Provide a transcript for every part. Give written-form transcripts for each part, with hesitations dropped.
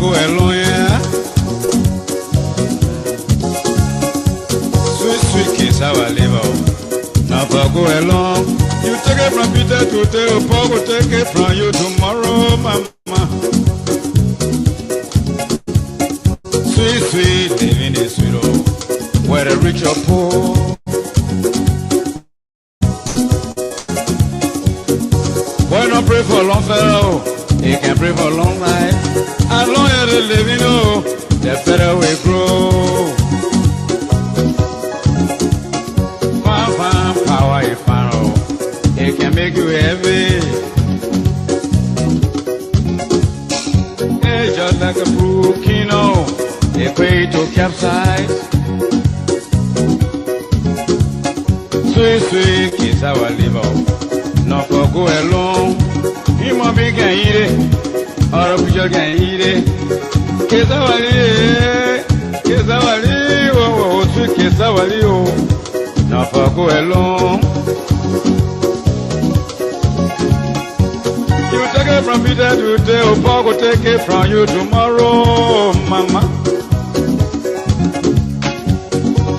go alone, yeah. Sweet, sweet kiss, how I live out. Now go along. You take it from Peter to Teo, Paul will take it from you tomorrow, mama. Sweet, sweet, living is sweet, oh, where the rich or poor. Why not pray for a long fellow? You can pray for a long life. As long as the living, oh, the better we grow. Fine, power you find, oh, it can make you heavy. It's just like a volcano, it way to capsize. Sweet, sweet kiss, how I live out. Not for go alone. You might be can eat it, or a picture can eat it. Kiss our oh, sweet kiss our oh. Not for go alone. You take it from Peter today, or Paul will take it from you tomorrow, mama.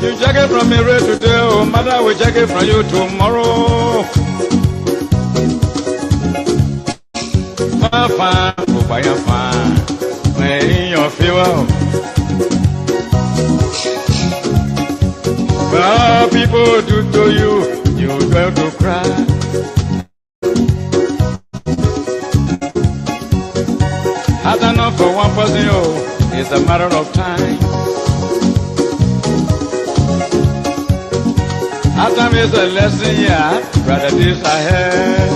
You take it from Mary today, or mother will take it from you tomorrow. Fine, go by your fine, in your favor. Well, people do to you, you dare to cry. As I know for one person, oh, it's a matter of time. As time is a lesson, yeah, brother, this I had.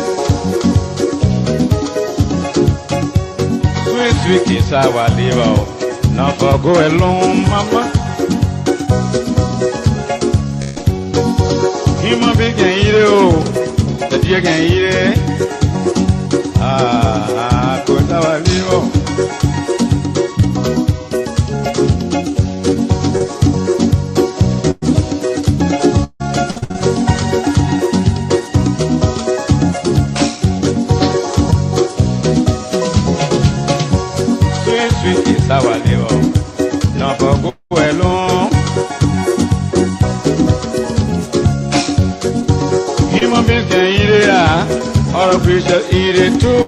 Sweet kiss, I will live out. Not for go alone, mama. Human being can eat it, oh, the deer can eat it. Ah, cause I will live out. How I live on, not for go alone. Human beings can eat it, or a creature eat it too.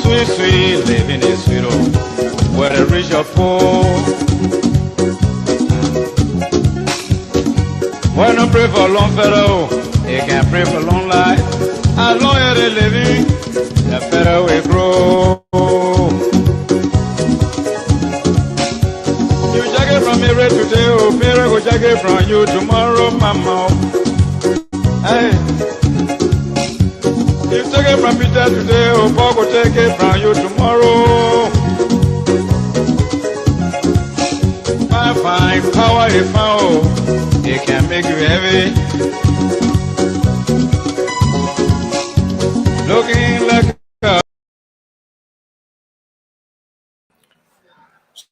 Sweet, sweet, living is sweet, oh, where the rich or poor. Why not pray for a long fellow? They can pray for long life. As long as they're living, the better we grow. You take it from Mary today, oh, Mary will take it from you tomorrow, mama. Hey, you take it from Peter today, oh, Paul will take it from you tomorrow. Fine, power you found, oh, it can make you heavy. Looking like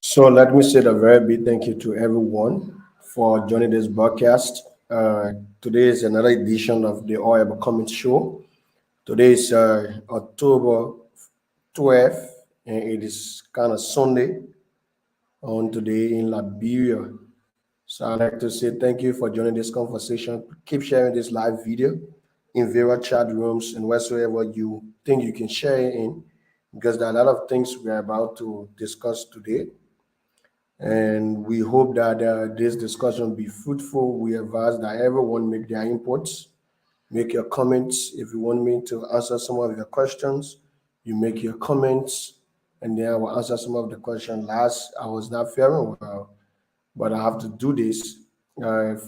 So let me say a very big thank you to everyone for joining this broadcast. Today is another edition of the Oil Cummings Show. Today is October 12th, and it is kind of Sunday on today in Liberia. So I'd like to say thank you for joining this conversation. Keep sharing this live video in various chat rooms and wheresoever you think you can share it in, because there are a lot of things we are about to discuss today. And we hope that this discussion will be fruitful. We advise that everyone make their inputs, make your comments. If you want me to answer some of your questions, you make your comments, and then I will answer some of the questions. Last, I was not feeling well, but I have to do this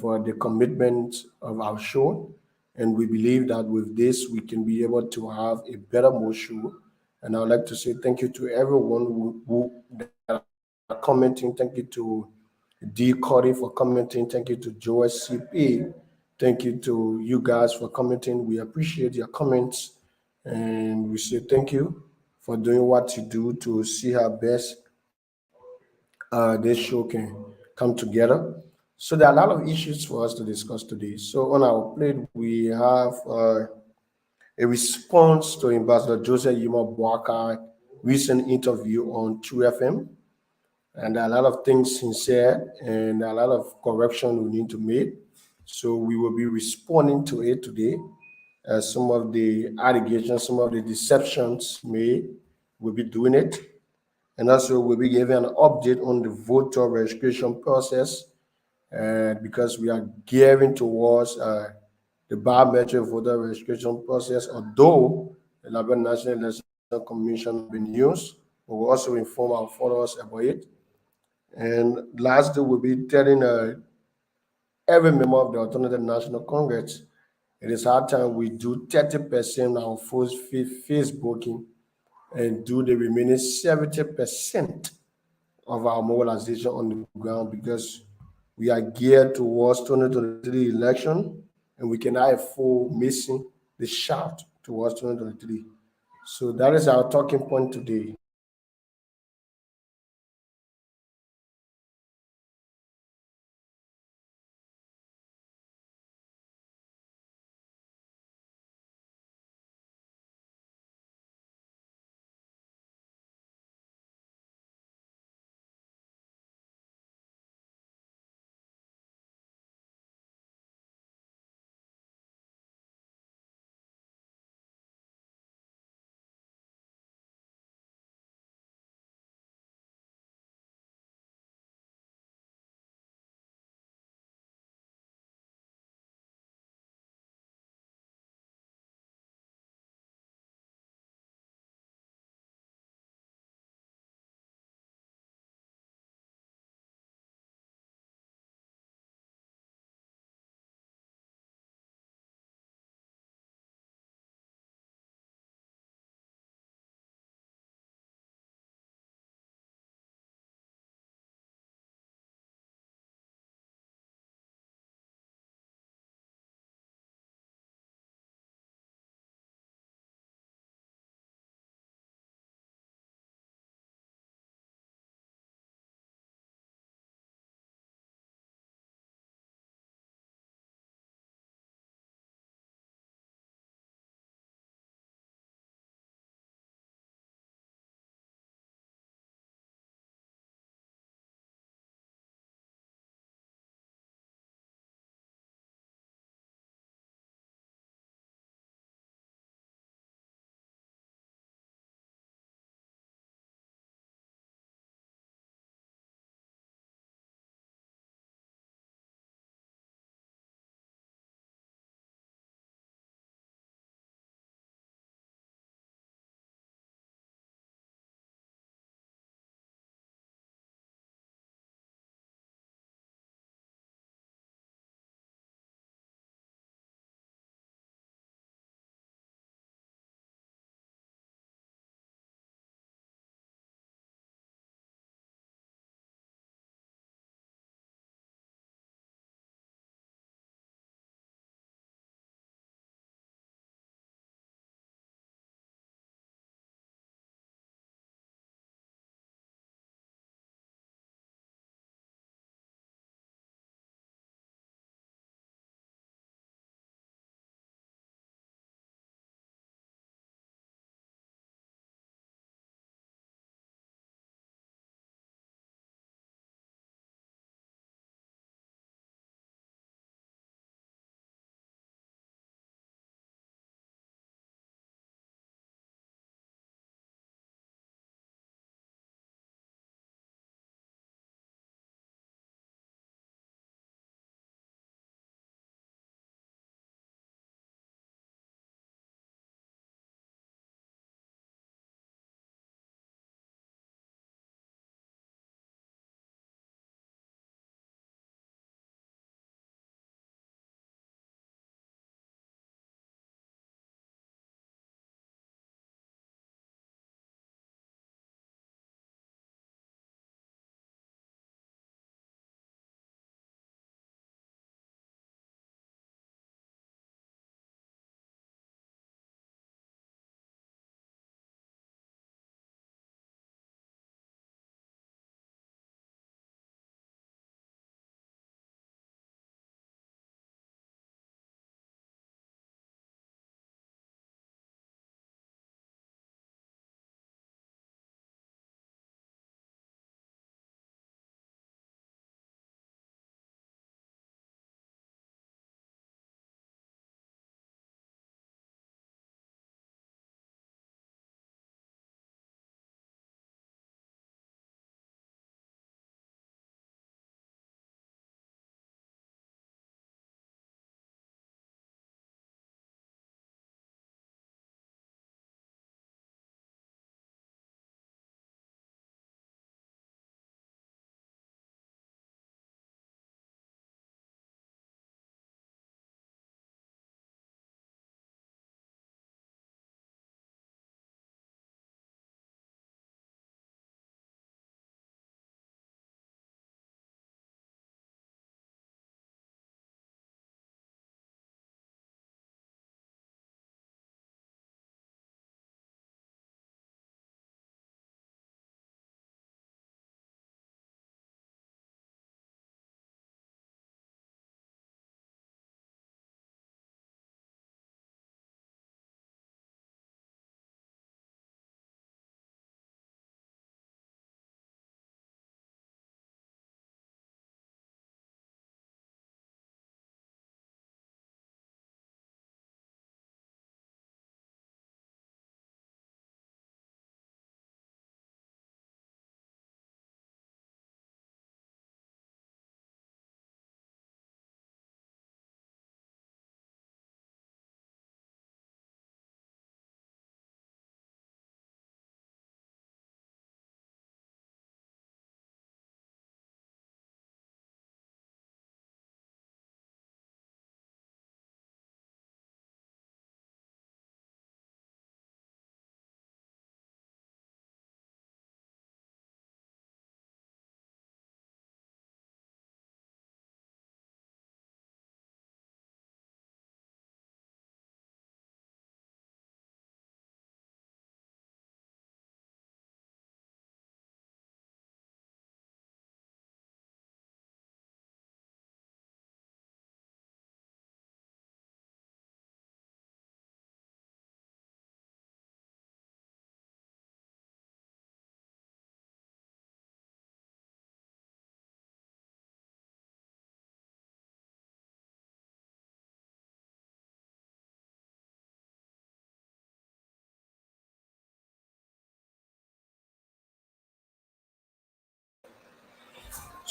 for the commitment of our show. And we believe that with this, we can be able to have a better more show. And I'd like to say thank you to everyone who are commenting. Thank you to D. Cody for commenting. Thank you to Joel CP. Thank you to you guys for commenting. We appreciate your comments. And we say thank you for doing what you do to see how best this show can come together. So there are a lot of issues for us to discuss today. So on our plate, we have a response to Ambassador Joseph Yuma Boakai recent interview on True FM. And a lot of things he said and a lot of correction we need to make. So we will be responding to it today. Some of the allegations, some of the deceptions made, we'll be doing it. And also we'll be giving an update on the voter registration process because we are gearing towards the biometric voter registration process, although the Liberia National Election Commission has been used, we will also inform our followers about it. And lastly, we'll be telling every member of the Alternative National Congress it is our time we do 30% our first Facebooking and do the remaining 70% of our mobilization on the ground because we are geared towards 2023 election and we cannot afford missing the shout towards 2023. So that is our talking point today.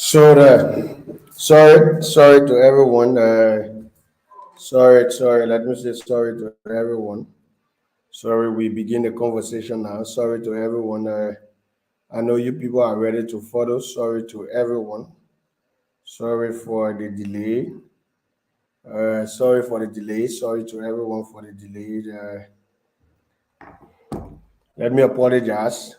So sorry to everyone. Sorry. Let me say sorry to everyone. Sorry, we begin the conversation now. Sorry to everyone. I know you people are ready to follow. Sorry to everyone. Sorry for the delay. Sorry for the delay. Sorry to everyone for the delay. Let me apologize.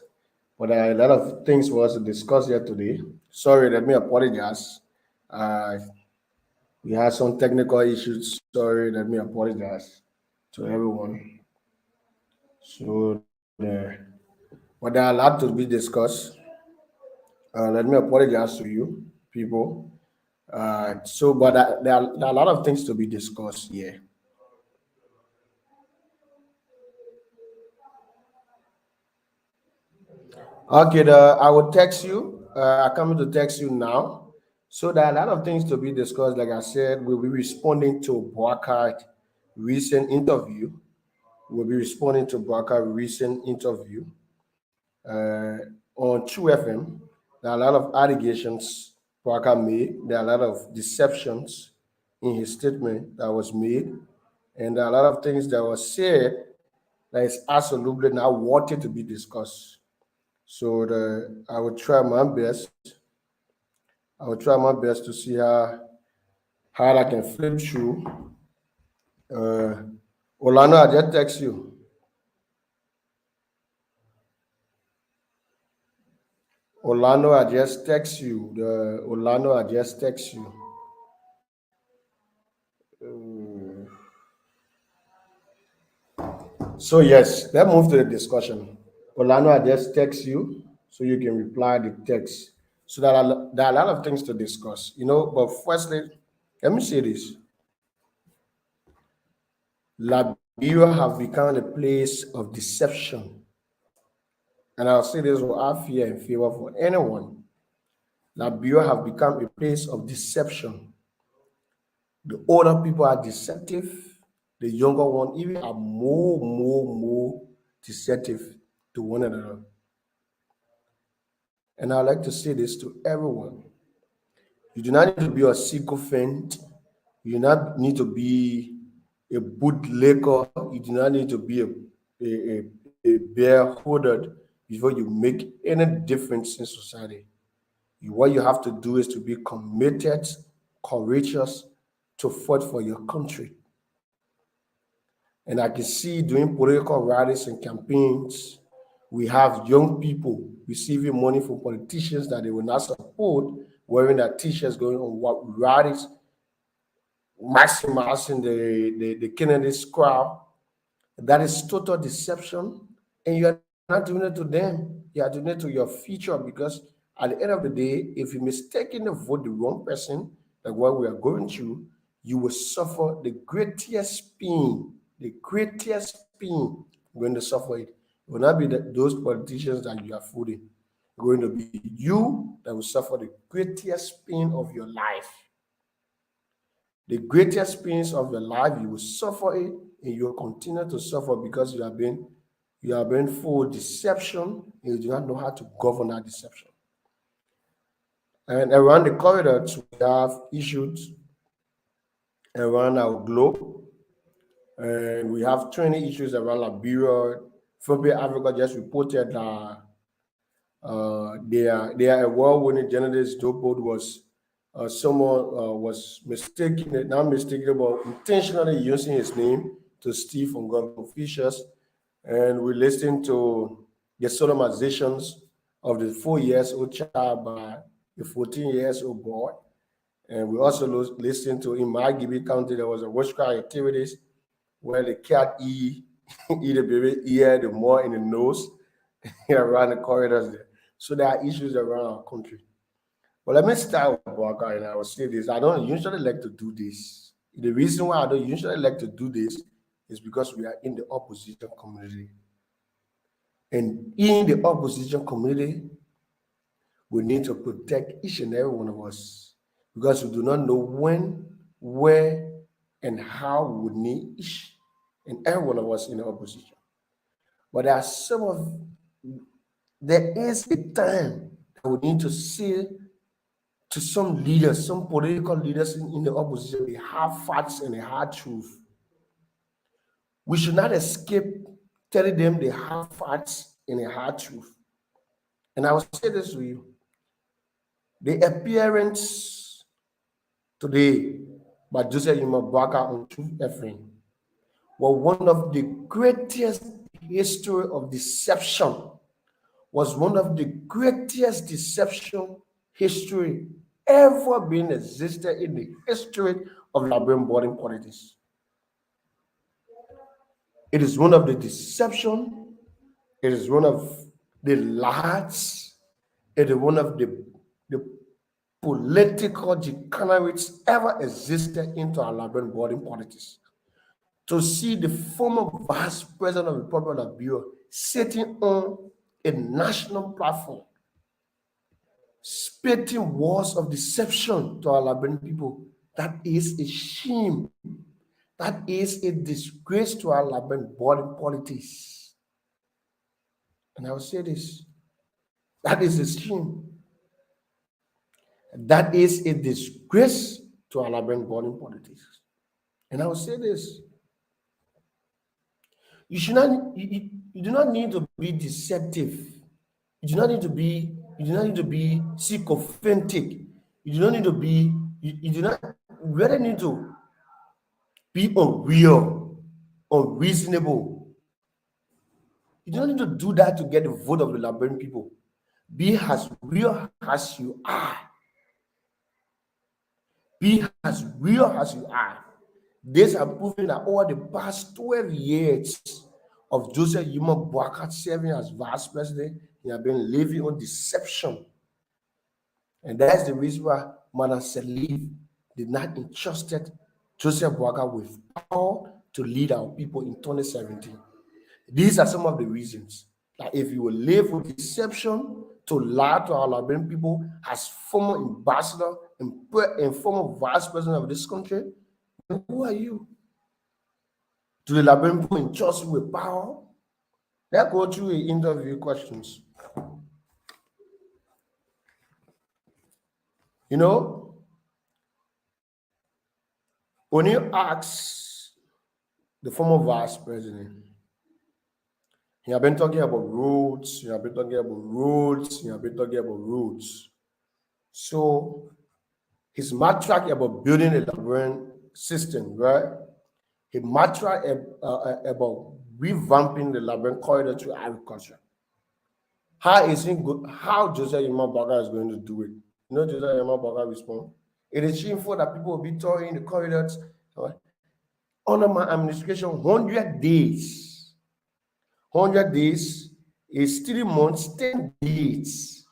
But there are a lot of things for us to discuss here today. Sorry, let me apologize. Uh, we had some technical issues. Sorry, let me apologize to everyone. So, but there are a lot to be discussed. Let me apologize to you, people. There are a lot of things to be discussed here. Okay, I will text you. I'm coming to text you now. So there are a lot of things to be discussed. Like I said, we'll be responding to Boakai recent interview. We'll be responding to Boakai recent interview uh, on True FM. There are a lot of allegations Boakai made. There are a lot of deceptions in his statement that was made, and there are a lot of things that was said that is absolutely not wanted to be discussed. So I will try my best. I will try my best to see how I can flip through. Uh, Orlando, I just text you. Orlando, I just text you. Orlando, I just text you. So yes, let's move to the discussion. Orlando, I just text you so you can reply the text. So there are a lot of things to discuss, But firstly, let me say this: Liberia have become a place of deception, and I'll say this without fear and favor for anyone. Liberia have become a place of deception. The older people are deceptive. The younger one even are more deceptive to one another. And I'd like to say this to everyone. You do not need to be a sycophant. You do not need to be a bootlegger. You do not need to be a barehooded before you make any difference in society. What you have to do is to be committed, courageous, to fight for your country. And I can see during political rallies and campaigns, we have young people receiving money from politicians that they will not support, wearing their t-shirts, going on what rallies, maximizing the Kennedy's crowd. That is total deception. And you are not doing it to them. You are doing it to your future, because at the end of the day, if you mistakenly vote the wrong person, like what we are going through, you will suffer the greatest pain, You're going to suffer it. It will not be those politicians that you are fooling. It's going to be you that will suffer the greatest pain of your life. The greatest pains of your life, you will suffer it, and you will continue to suffer because you have been full of deception, and you do not know how to govern that deception. And around the corridors, we have issues around our globe, and we have 20 issues around Liberia. Phobia Africa just reported that their award-winning journalist Dopo someone was mistaken, not mistaken, but intentionally using his name to steal from government officials. And we listened to the solemnizations of the 4 years old child by a 14 years old boy. And we also listened to in my Gibi County, there was a witchcraft activities where the cat eat the baby ear, the more in the nose around the corridors there. So there are issues around our country. But let me start with Boakai, and I will say this. I don't usually like to do this. The reason why I don't usually like to do this is because we are in the opposition community. And in the opposition community, we need to protect each and every one of us, because we do not know when, where, and how we would need each and every one of us in the opposition. But there is a time that we need to see to some leaders, some political leaders in the opposition, they have facts and a hard truth. We should not escape telling them they have facts and a hard truth. And I will say this to you. The appearance today by Joseph Boakai on Truth FM was one of the greatest history of deception, was one of the greatest deception history ever been existed in the history of Liberian boarding politics. It is one of the deception, it is one of the lies, it is one of the political degenerates ever existed into our Liberian boarding politics. To see the former vice president of the Republic of Liberia sitting on a national platform, spitting words of deception to our Liberian people, that is a shame. That is a disgrace to our Liberian boarding politics. And I will say this, that is a shame. That is a disgrace to our Liberian boarding politics. And I will say this, you do not need to be deceptive. You do not need to be sycophantic. You do not need to be, you do not really need to be unreal, unreasonable. You don't need to do that to get the vote of the Liberian people. Be as real as you are. Be as real as you are. This are proving that over the past 12 years of Joseph Boakai serving as vice president, he has been living on deception. And that's the reason why Madam Salif did not entrust Joseph Boakai with power to lead our people in 2017. These are some of the reasons that if you will live with deception to lie to our Liberian people as former ambassador and former vice president of this country, who are you? Do the Liberian people entrust you with power? Let's go through the interview questions. You know, when you ask the former vice president, he has been talking about roads, he has been talking about roads, he has been talking about roads. So his matriarch about building a Liberian system, right? He matriarch about revamping the Liberian corridor to agriculture. How Joseph Boakai is going to do it? You know, Joseph Boakai respond. It is shameful that people will be touring the corridors. Right? Under my administration, 100 days. 100 days is 3 months, 10 days.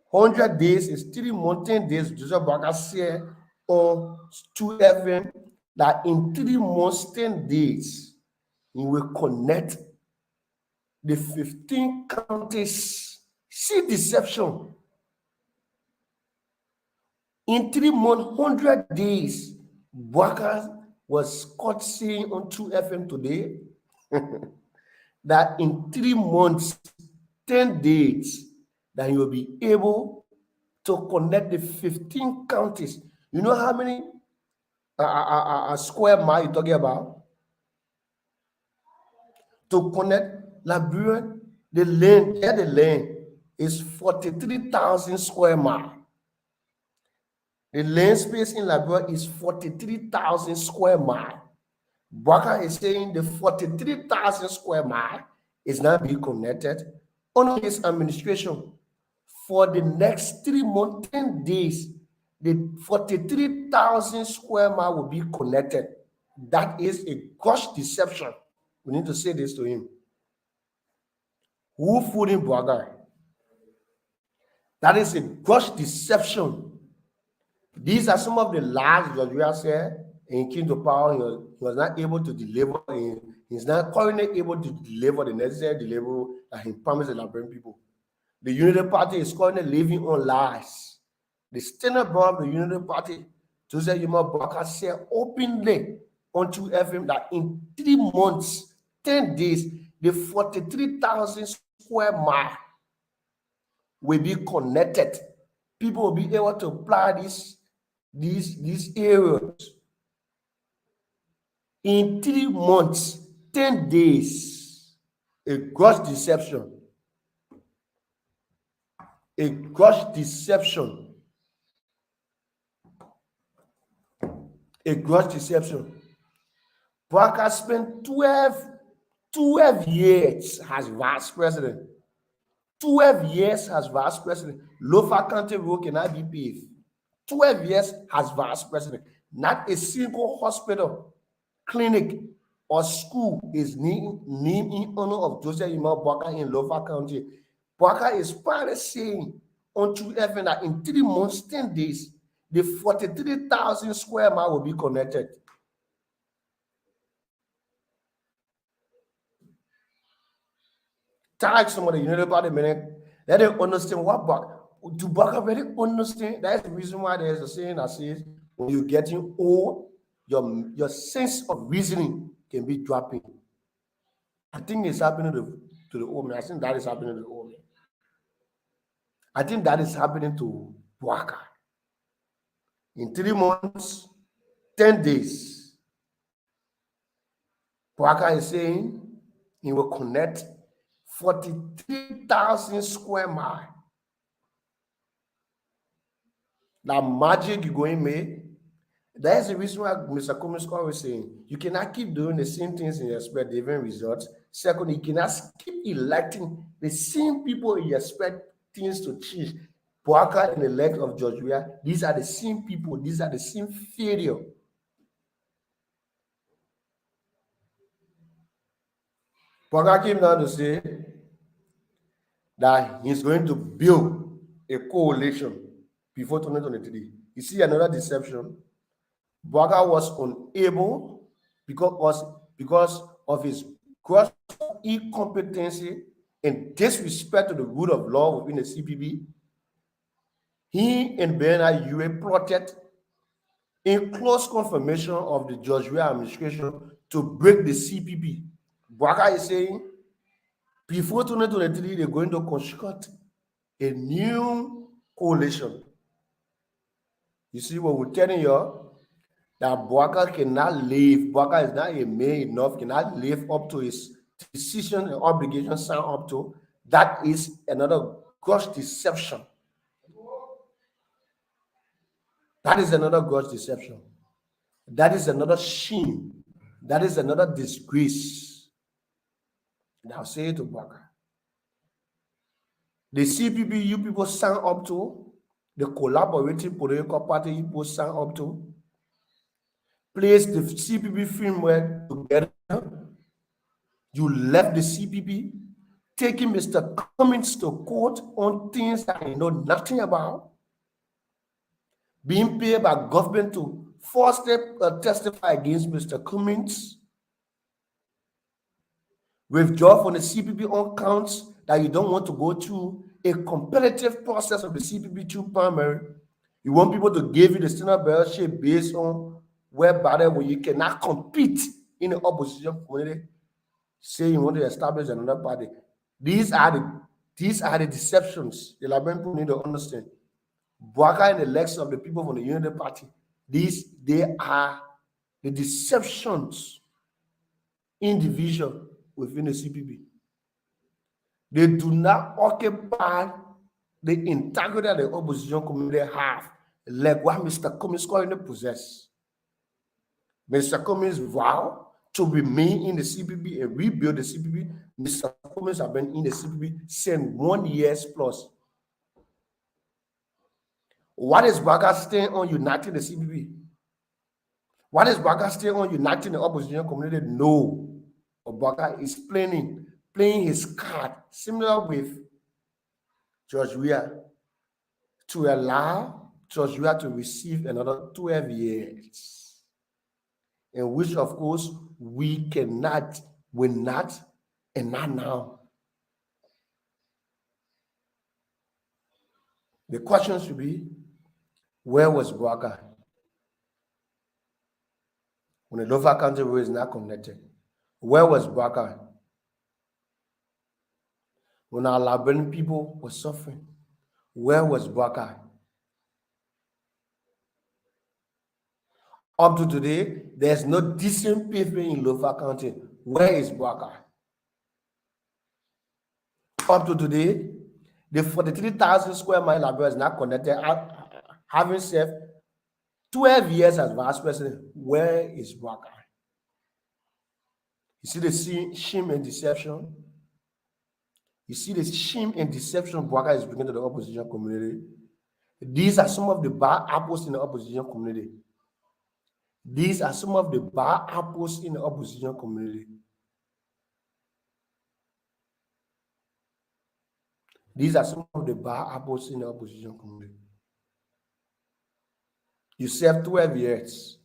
100 days is 3 months, 10 days. Joseph Boakai said on 2FM that in 3 months, 10 days, he will connect the 15 counties. See deception. In 3 months, 100 days, Boakai was caught saying on 2FM today that in 3 months, 10 days, that he will be able to connect the 15 counties. You know how many square mile you're talking about? To connect Liberia, the land is 43,000 square miles. The land space in Liberia is 43,000 square miles. Boakai is saying the 43,000 square mile is not being connected under his administration. For the next 3 months, 10 days, the 43,000 square mile will be connected. That is a gross deception. We need to say this to him. Who fooled him, Boakai? That is a gross deception. These are some of the lies that we have said. And he came to power, he was not able to deliver, he's not currently able to deliver the necessary delivery that he promised the Liberian people. The Unity Party is currently living on lies. The standard brand of the Unity Party, Joseph Boakai said openly on 2FM that in 3 months, 10 days, the 43,000 square mile will be connected. people will be able to apply these areas in 3 months, 10 days. A gross deception. A gross deception. A gross deception. Boakai spent 12 years as vice president. 12 years as vice president. Lofa County Road cannot be paved. 12 years as vice president. Not a single hospital, clinic, or school is named in honor of Joseph Imam Boakai in Lofa County. Boakai is proudly saying unto heaven that in 3 months, 10 days, the 43,000 square mile will be connected. Tag somebody, you know about a minute. Let them understand what to Boakai really understand. That's the reason why there's a saying that says when you're getting old, your sense of reasoning can be dropping. I think it's happening to the old man. I think that is happening to the old man. I think that is happening to Boakai. In 3 months, 10 days, Boakai is saying he will connect 43,000 square miles. That magic you're going to make. That's the reason why Mr. Cummings always saying you cannot keep doing the same things and expect different results. Second, you cannot keep electing the same people you expect things to change. Boakai and the elect of George Weah, these are the same people, these are the same failure. Boakai came down to say that he's going to build a coalition before 2023. You see another deception. Boakai was unable because of his gross incompetency and disrespect to the rule of law within the CPB. He and Bernard Yue plotted in close confirmation of the George Weah administration to break the CPB. Boakai is saying before 2023, they're going to construct a new coalition. You see what we're telling you? That Boakai cannot live. Boakai is not a man enough, cannot live up to his decision and obligation signed up to. That is another gross deception. That is another gross deception. That is another shame. That is another disgrace. And I'll say it to Boakai. The CPB you people signed up to, the collaborative political party you people signed up to, place the CPB framework together. You left the CPB, taking Mr. Cummings to court on things that you know nothing about, being paid by government to force them to testify against Mr. Cummings, withdraw from the CPB on counts that you don't want to go through a competitive process of the CPB 2 primary. You want people to give you the standard bearer shape based on whereby when you cannot compete in the opposition community, say you want to establish another party. These are the deceptions the Liberian people need to understand. Boakai and the elections of the people from the Unity Party, they are the deceptions in division within the CPB. They do not occupy the integrity that the opposition community have, like what Mr. Cummings currently possess. Mr. Cummings vowed to remain in the CPB and rebuild the CPB. Mr. Cummings have been in the CPB since 1 year plus. What is Boakai staying on uniting the CPB? What is Boakai staying on uniting the opposition community? No. Boakai is playing his card, similar with George Weah, to allow George Weah to receive another 12 years, in which, of course, we will not, and not now. The question should be, where was Boakai when the Lofa County Road is not connected? Where was Boakai when our Liberian people were suffering? Where was Boakai Up to today, there's no decent pavement in Lofa County. Where is Boakai? Up to today, the 43,000 square mile library is not connected. Having served 12 years as vice president, where is Boakai? You see the shame and deception? You see the shame and deception Boakai is bringing to the opposition community? These are some of the bad apples in the opposition community. These are some of the bad apples in the opposition community. These are some of the bad apples in the opposition community. You served 12 years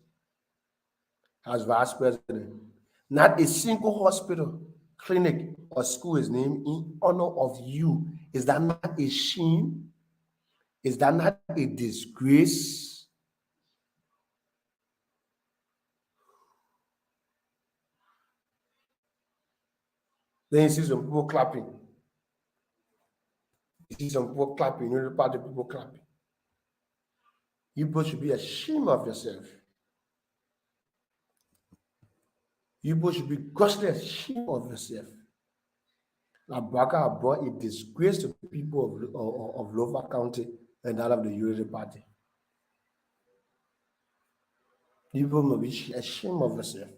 as vice president. Not a single hospital, clinic, or school is named in honor of you. Is that not a shame? Is that not a disgrace? Then you see some people clapping. You see some people clapping. You know, part of the people clapping. You both should be ashamed of yourself. You both should be grossly ashamed of yourself. Boakai brought a disgrace to the people of Lofa County and that of the Unity Party. People must be ashamed of yourself.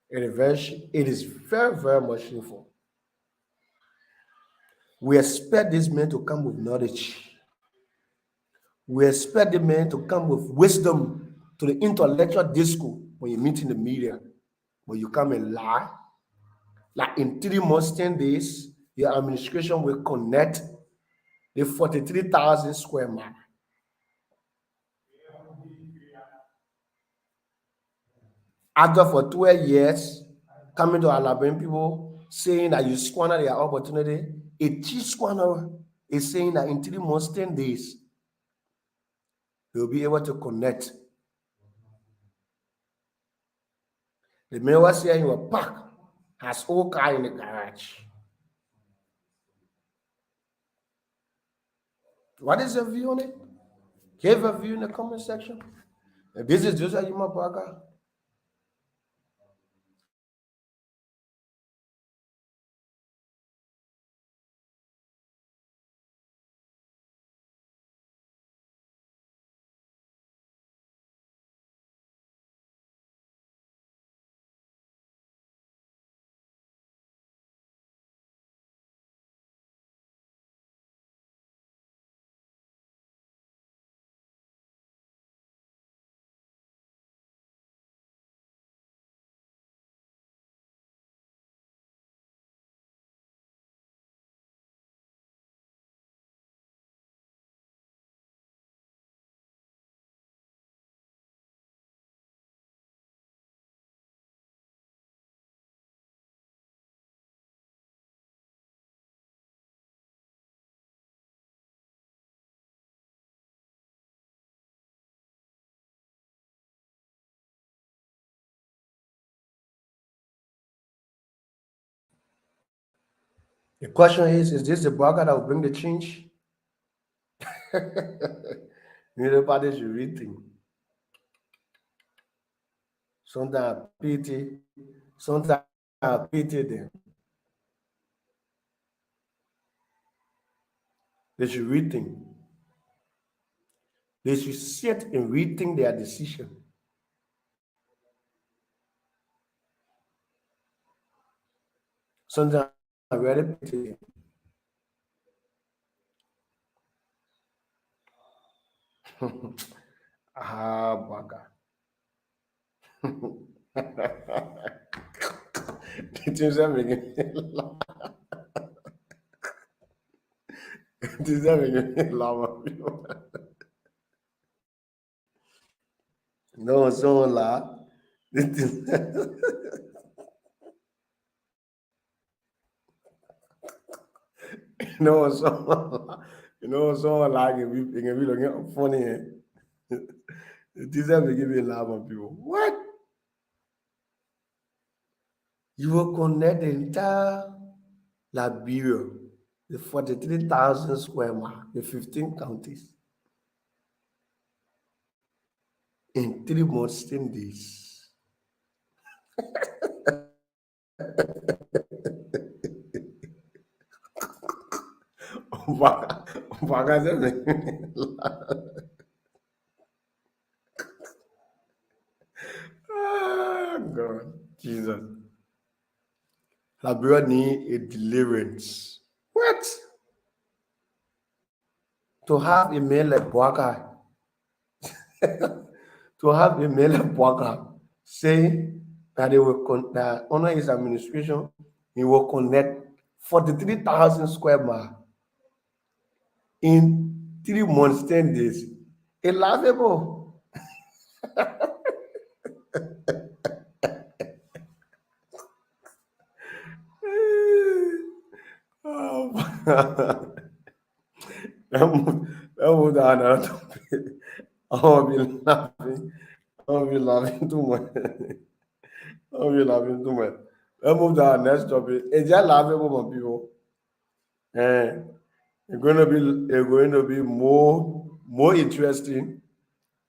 It is very, very much shameful. We expect this man to come with knowledge. We expect the man to come with wisdom to the intellectual discourse when you meet in the media. When you come and lie, like in 3 months, 10 days, your administration will connect the 43,000 square mile. After for 12 years, coming to Alabama people saying that you squander their opportunity, a chief squanderer is saying that in 3 months, 10 days, you'll be able to connect. The man was here in a park, has all car in the garage. What is your view on it? Give a view in the comment section. If this is Joseph Yuma Boakai, the question is this the Boakai that will bring the change? Neither party should rethink. Sometimes I pity them. They should rethink. They should sit and rethink their decision. Sometimes I really pity them. Boakai. The things that make me laugh. The things that make me laugh. No, so laugh. No, so like it can be looking funny. The things that make me laugh on people. What? You will connect the entire Liberia, the 43,000 square mile, the 15 counties. in 3 months, 10 days. Boakai said, ah, God, Jesus. Liberia need a deliverance. What? To have a man like Boakai, to have a man like Boakai saying that they will that under his administration, he will connect 43,000 square miles in 3 months, 10 days. It's laughable. Oh, that would another topic. I will be laughing. I will be laughing too much. I will be laughing too much. Let's move to our next topic. Is that laughable, my people? Eh, it's going to be more interesting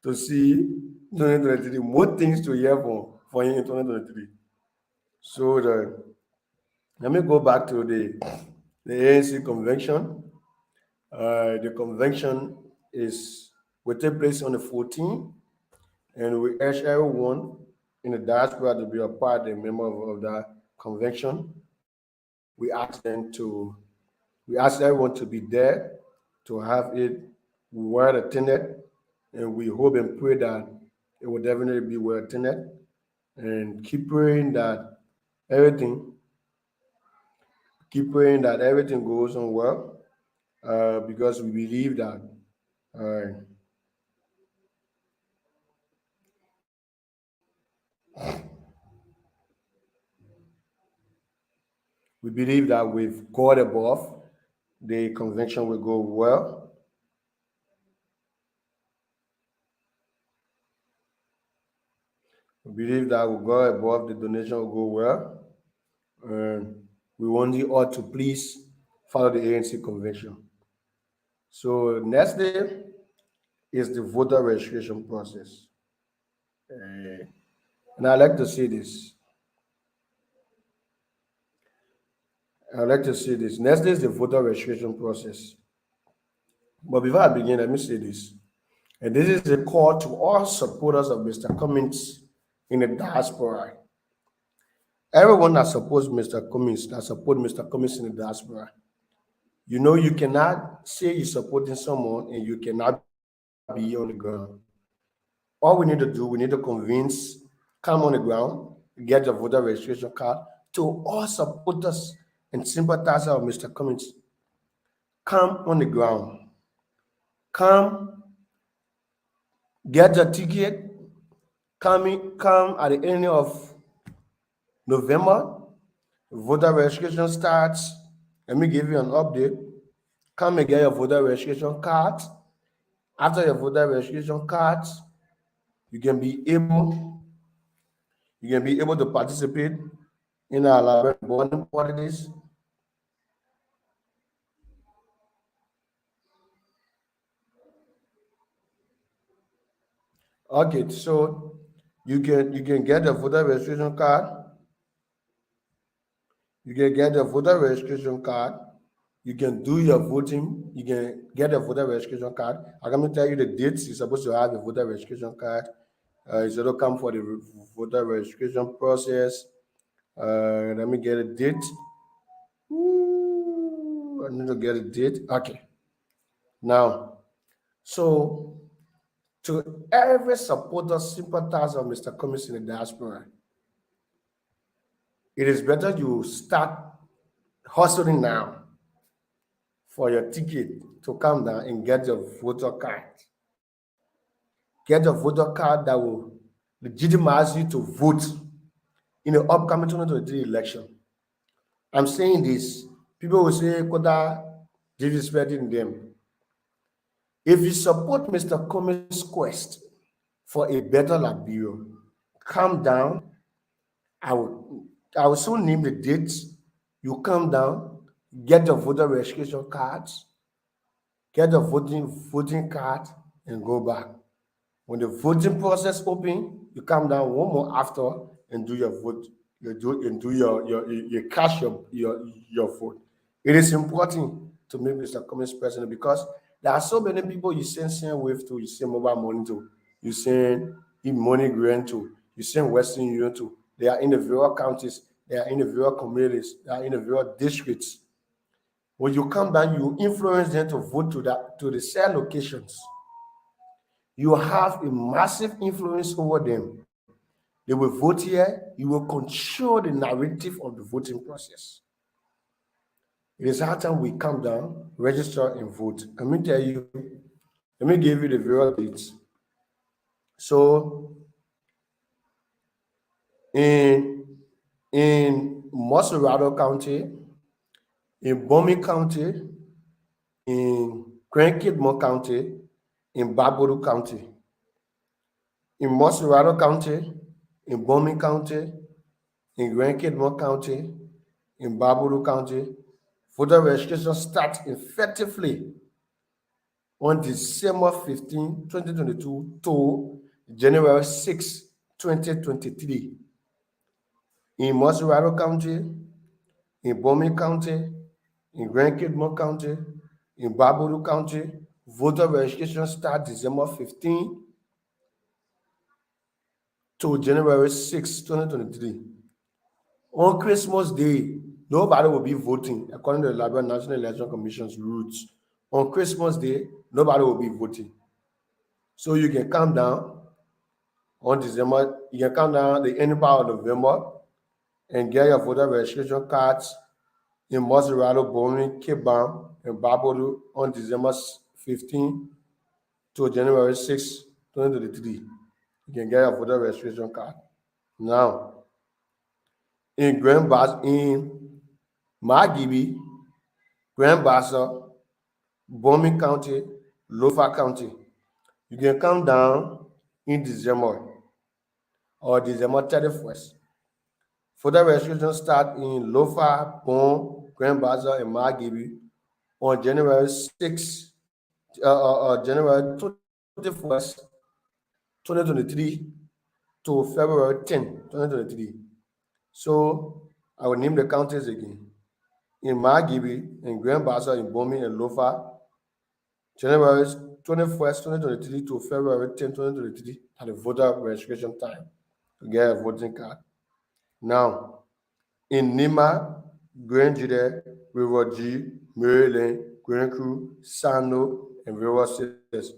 to see 2023, more things to hear for you in 2023. So let me go back to the ANC convention. The convention will take place on the 14th, and we urge everyone in the diaspora to be a part, a member of that convention. We ask everyone to be there to have it well attended, and we hope and pray that it will definitely be well attended, and everything, keep praying that everything goes on well, because uh, we believe that with God above, the convention will go well. We believe that with God above, the donation will go well. We want you all to please follow the ANC convention. So next day is the voter registration process. And I like to say this. Next day is the voter registration process. But before I begin, let me say this. And this is a call to all supporters of Mr. Cummings in the diaspora. Everyone that supports Mr. Cummings in the diaspora, you cannot say you're supporting someone and you cannot be on the ground. All we need to do, we need to come on the ground, get the voter registration card. To all supporters and sympathizers of Mr. Cummings, come on the ground. Come, get the ticket. Come at the end of November. Voter registration starts. Let me give you an update. Come and get your voter registration card. After your voter registration card, you can be able to participate in our Liberian bonding parties. Okay, so you can get the voter registration card. You can get the voter registration card. You can do your voting. You can get a voter registration card. I'm going to tell you the dates you're supposed to have a voter registration card. It's going to come for the voter registration process. Let me get a date. Ooh, I need to get a date. Okay. Now, so to every supporter, sympathizer of Mr. Cummings in the diaspora, it is better you start hustling now for your ticket to come down and get your voter card. Get a voter card that will legitimize you to vote in the upcoming 2023 election. I'm saying this. People will say, Koda, disrespecting them. If you support Mr. Cummings' quest for a better Liberia, come down. I will soon name the dates. You come down, get your voter registration cards, get the voting card, and go back. When the voting process open, you come down one more after and do your vote. You cast your vote. It is important to make Mr. Cummings president because there are so many people you send wave to, you send mobile money to, you send money grant to, you send Western Union to. They are in the various counties, they are in the various communities, they are in the various districts. When you come down, you influence them to vote to the said locations. You have a massive influence over them. They will vote here. You will control the narrative of the voting process. It is high time we come down, register, and vote. Let me give you the various dates. So in Moserado County, in Bomi County, in Grand Kidmore County, in Barbados County, in Moserado County, in Bomi County, in Grand Kidmore County, in Barbados County, voter registration starts effectively on December 15, 2022 to January 6, 2023. In Moserado County, in Bomi County, in Grand Kidmore County, in Barbados County, voter registration starts December 15 to January 6, 2023. On Christmas Day, nobody will be voting according to the Liberian National Election Commission's rules. On Christmas Day, nobody will be voting. So you can come down on December, you can come down the end part of November and get your voter registration cards in Moserado, Bomi, Cape Town, and Barbados on December 15 to January 6, 2023. You can get your voter registration card. Now, in Margibi, Grand Bassa, Bomi County, Lofa County, you can come down in December or December 31st. Voter registration start in Lofa, Bon, Grand Bassa, and Margibi on January 6, January 21st, 2023 to February 10, 2023. So I will name the counties again. In Margibi, in Grand Bassa, in Bomi, and Lofa, January 21st, 2023 to February 10, 2023 at the voter registration time to get a voting card. Now, in Nima, Grand Jude, River G, Maryland, Grand Crew, Sano, and River Cities.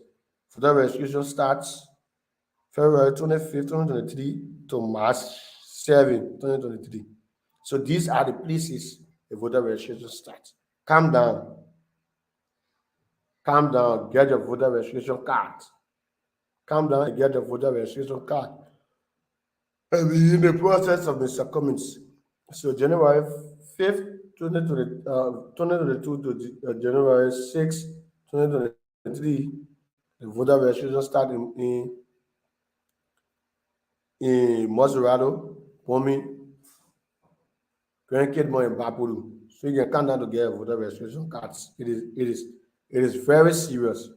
Voter registration starts February 25th, 2023 to March 7, 2023. So these are the places the voter registration starts. Calm down, get your voter registration card. Calm down and get your voter registration card. And be in the process of Mr. Cummings. So January 5th, 2022 to January 6th, 2023, the voter registration starts in Moserado, Bomi, Grand Kidmore, and Bapuru. So you can come down to get voter registration cards. It is very serious.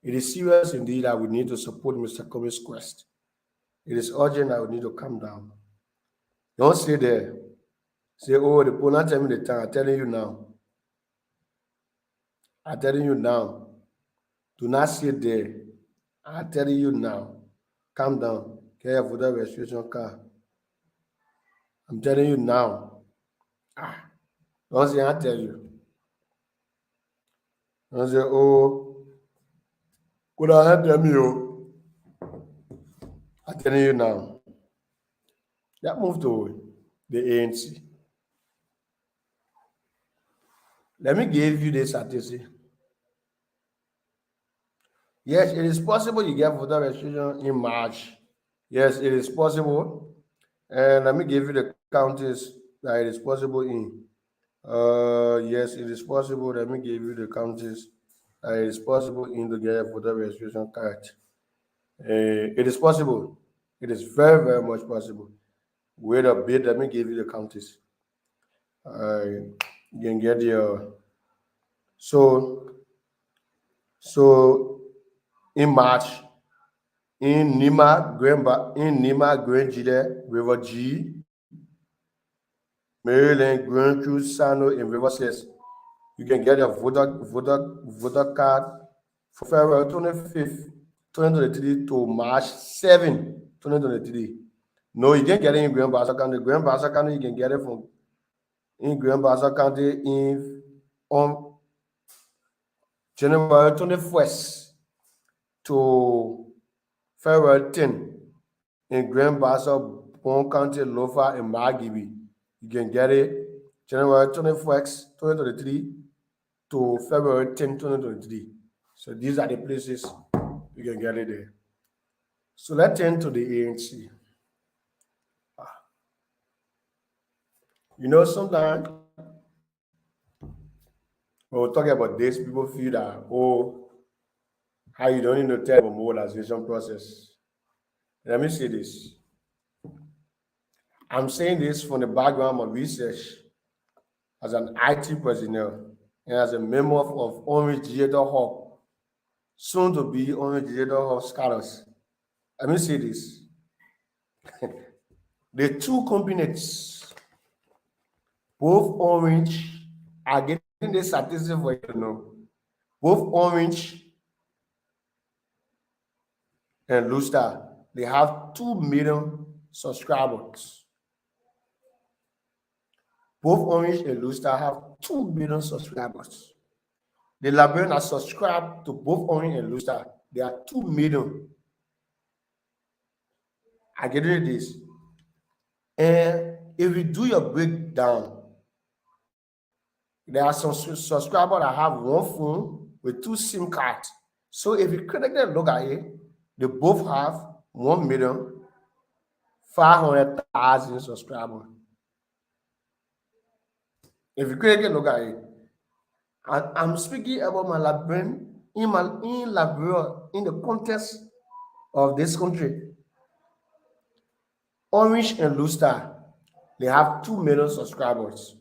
It is serious indeed that we need to support Mr. Cummings' quest. It is urgent that we need to come down. Don't stay there. Say, oh, the poll not tell me the time. I'm telling you now. I'm telling you now. Do not sit there. I'm telling you now. Calm down. Get your voter registration card. I'm telling you now. Don't say I tell you. Don't say, oh, could I help them you? I'm telling you now. That move to the ANC. Let me give you this statistic. Yes, it is possible you get voter registration in March. Yes, it is possible. And let me give you the counties that it is possible in. Yes, it is possible. Let me give you the counties that it is possible in to get a voter registration card. It is possible. It is very, very much possible. Wait a bit. Let me give you the counties. You can get your so in March in Nima, Grand Gide, River G, Maryland, Grand Cruz, Sano, and River 6. You can get a voter card from February 25th, 2023 to March 7, 2023. No, you can't get it in Grand Bassa County. Grand Bassa County, you can get it from in Grand Bassa County on January 21st to February 10 in Grand Bassa, Bon County, Lofa, and Margibi. You can get it January 21st, 2023 to February 10, 2023. So these are the places you can get it there. So let's turn to the ANC. You know, sometimes when we talk about this, people feel that, oh, how you don't need to tell about mobilization process. Let me say this. I'm saying this from the background of research as an IT personnel and as a member of Orange Digital Hub, soon to be Orange Digital Hub scholars. Let me say this. The two components, both Orange, are getting the statistic for you to know. Both Orange and Lustar, they have 2 million subscribers. Both Orange and Lustar have 2 million subscribers. The Liberians are subscribed to both Orange and Lustar. They are 2 million. I get rid of this. And if you do your breakdown, there are some subscribers that have one phone with 2 SIM cards. So if you critically look at it, they both have 1,500,000 subscribers. If you critically look at it, and I'm speaking about my Liberian in Liberia in the context of this country. Orange and Lustar, they have 2 million subscribers.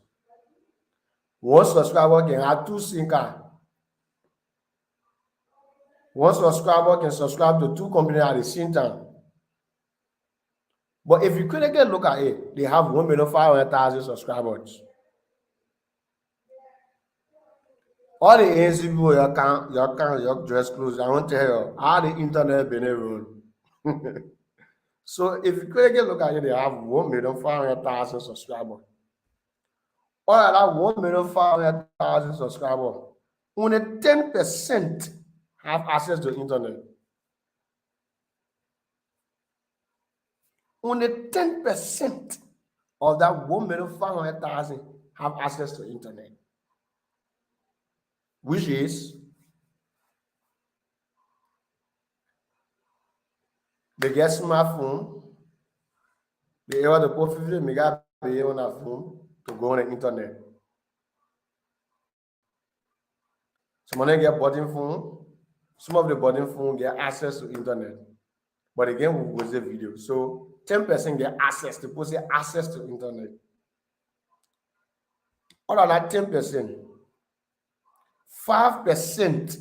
One subscriber can have 2 SIM cards. One subscriber can subscribe to 2 companies at the same time. But if you critically look at it, they have 1,500,000 subscribers. All the ANC people, your dress clothes, I want to tell you, how the internet been run. So if you critically look at it, they have 1,500,000 subscribers. All of that 1,500,000 subscribers, only 10% have access to internet. Only 10% of that 1,500,000 have access to internet, which is they get smartphone, they able to put 50 megabytes on their phone to go on the internet. Some of them get button phone, some of the button phone get access to internet. But again, we post a video. So 10% get access to post access to internet. Out of that 10%, 5%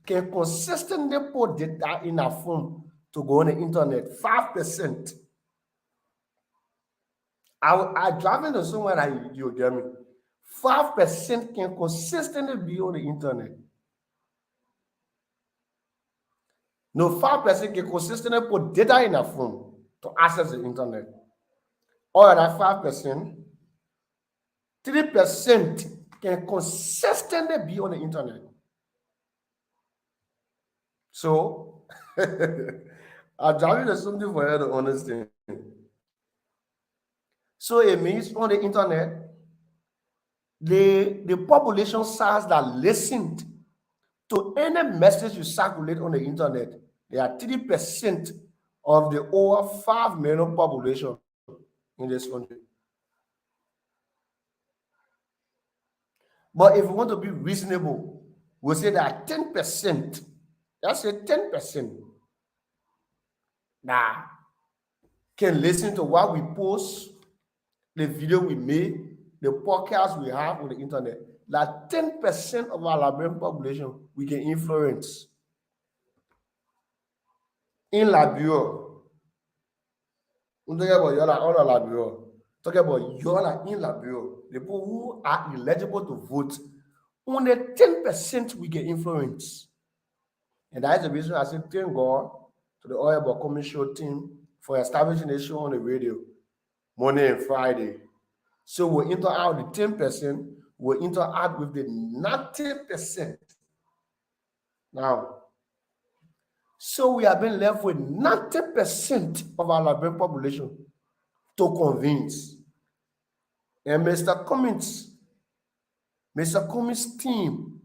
can consistently put data in a phone to go on the internet. 5%. I drive into somewhere that you get me. 5% can consistently be on the internet. No, 5% can consistently put data in a phone to access the internet. Or that 5%, 3% can consistently be on the internet. So, I'm driving to something for you to understand. So it means on the internet, the population size that listened to any message you circulate on the internet, they are 3% of the over 5 million population in this country. But if we want to be reasonable, we'll say that 10%, that's a 10%, now can listen to what we post, the video we made, the podcast we have on the internet. That 10% of our Liberian population we can influence. in La Bureau. I'm talking about y'all are all La Bureau. Talking about y'all are in La Bureau. The people who are eligible to vote, only 10% we get influence. And that's the reason I said thank God to the Oil Boakai show team for establishing a show on the radio Monday and Friday. So we'll interact with the 10%, we'll interact with the 90%. Now, so we have been left with 90% of our Liberian population to convince. And Mr. Cummings' team,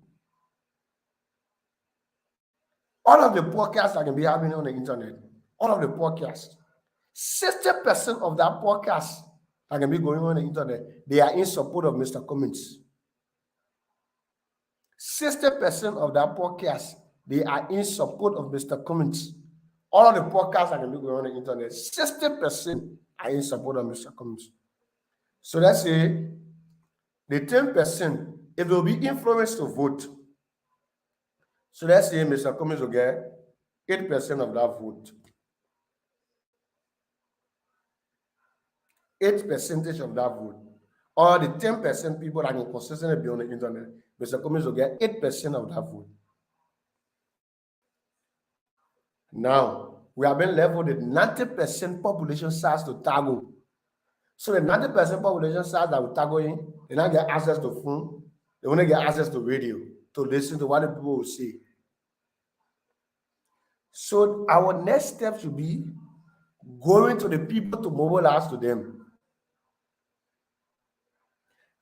all of the podcasts that can be happening on the internet, all of the podcasts, 60% of that podcast that can be going on the internet, they are in support of Mr. Cummings. 60% of that podcast, they are in support of Mr. Cummings. All of the podcasts that can be going on the internet, 60% are in support of Mr. Cummings. So let's say the 10%, it will be influenced to vote. So let's say Mr. Cummings will get 8% of that vote. 8% of that vote. Or the 10% people that can consistently be on the internet, Mr. Cummings will get 8% of that vote. Now, we have been left with the 90% population size to tackle. So the 90% population size that we tackle in, they not get access to phone, they only get access to radio to listen to what the people will say. So our next step should be going to the people to mobilize to them.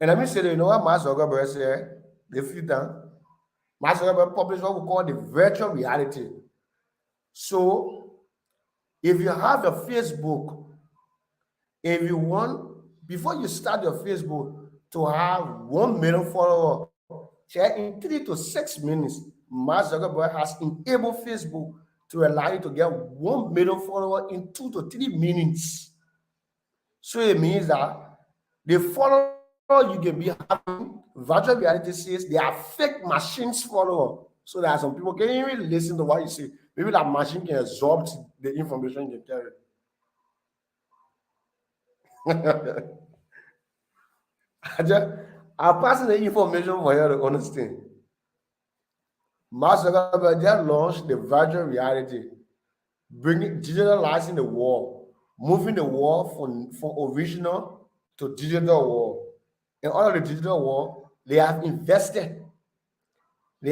And let me say that, you know what Master Zuckerberg said, the few times, Master Zuckerberg published what we call the virtual reality. So if you have a Facebook, if you want, before you start your Facebook, to have 1 million followers, in 3 to 6 minutes, Master Zuckerberg has enabled Facebook to allow you to get 1 million followers in 2 to 3 minutes. So it means that the followers you can be having, virtual reality says they are fake machines follower. So there are some people can't even listen to what you say. Maybe that machine can absorb the information you carry. I'm passing the information for you to understand. Master Zuckerberg just launched the virtual reality, bringing digitalizing the world, moving the world from original to digital world. In all of the digital world, they have invested in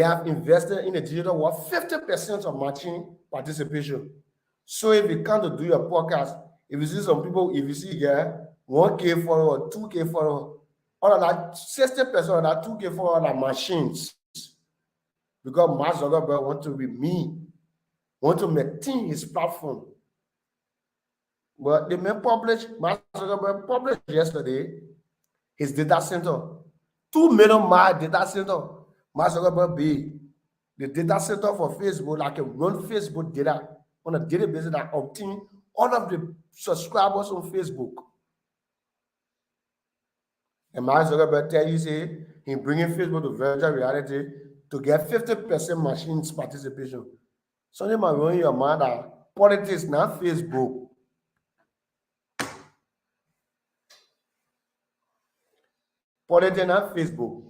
the digital world 50% of machine participation. So if you come to do your podcast, if you see some people, if you see 1K follower, 2K follower, all of that 60% of that 2K follower are machines. Because Mark Zuckerberg want to be me, want to maintain his platform. But Mark Zuckerberg published yesterday his data center, 2 million mile data center. Mark Zuckerberg be the data center for Facebook, like a run Facebook data on a daily basis that obtain all of the subscribers on Facebook. And Mark Zuckerberg tell you, say, he bringing Facebook to virtual reality to get 50% machines participation. So they might run your mind that politics, not Facebook. Politics, not Facebook.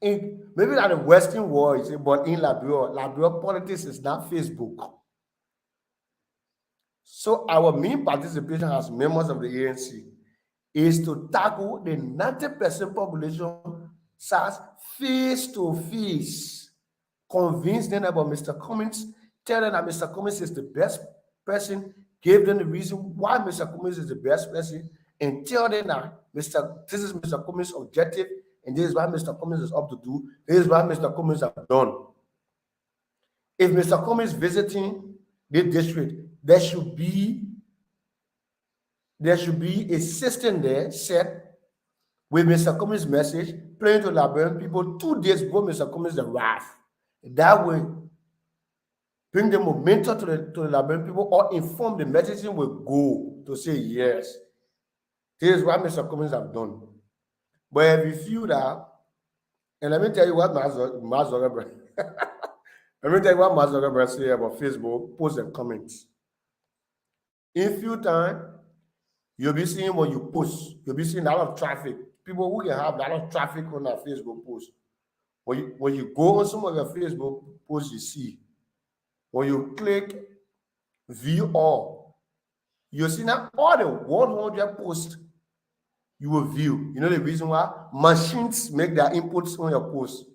Maybe not the Western world, but in Liberia, politics is not Facebook. So our main participation as members of the ANC is to tackle the 90% population size face to face, convince them about Mr. Cummings, tell them that Mr. Cummings is the best person, give them the reason why Mr. Cummings is the best person, and tell them that this is Mr. Cummings' objective, and this is what Mr. Cummings is up to do, this is what Mr. Cummings has done. If Mr. Cummings visiting the district, there should be a system there set with Mr. Cummings' message playing to Liberian people 2 days before Mr. Cummings arrives. That way, bring the momentum to the Liberian people, or inform the messaging will go to say, yes, this is what Mr. Cummings have done. But if you feel that, and let me tell you what Mark Zuckerberg, Let me tell you what Mark Zuckerberg say about Facebook, post and comments. In few time, you'll be seeing when you post, you'll be seeing a lot of traffic. People who can have a lot of traffic on their Facebook post. When you go on some of your Facebook posts, you see, when you click view all, you see now all the 100 posts you will view. You know the reason why? Machines make their inputs on your post.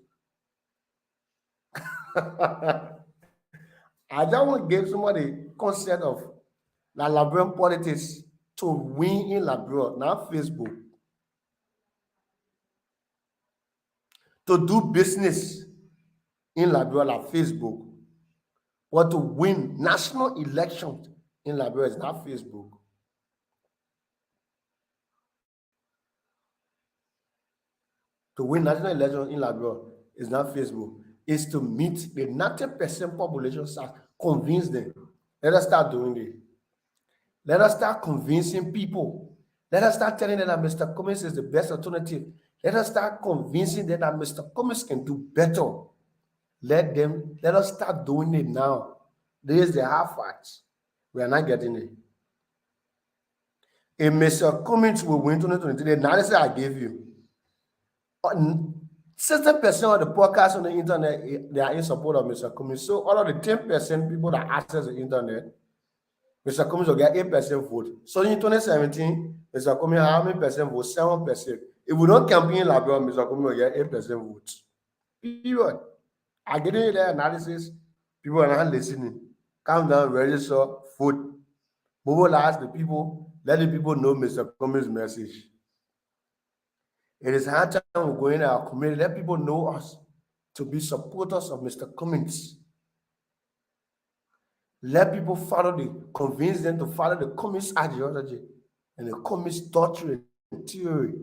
I just want to give somebody concept of la Liberian politics to win in Liberia, not Facebook. To do business in Liberia like Facebook, or to win national elections in Liberia is not Facebook. To win national elections in Liberia is not Facebook. It's to meet the 90% population size, convince them. Let us start doing it. Let us start convincing people. Let us start telling them that Mr. Cummings is the best alternative. Let us start convincing them that Mr. Cummings can do better. Let us start doing it now. This is the hard facts. We are not getting it. If Mr. Cummings will win 2023, the analysis I gave you, 60% of the podcasts on the internet, they are in support of Mr. Cummings. So all of the 10% people that access the internet, Mr. Cummings will get 8% vote. So in 2017, Mr. Cummings, how many percent vote? 7%. If we don't campaign in Liberia, Mr. Cummings will get 8% votes. Period. I get into the analysis. People are not listening. Calm down, register, vote. Mobilize the people. Let the people know Mr. Cummings' message. It is hard time we're going to our community. Let people know us to be supporters of Mr. Cummings. Let people convince them to follow the Cummings ideology and the Cummings doctrine and theory.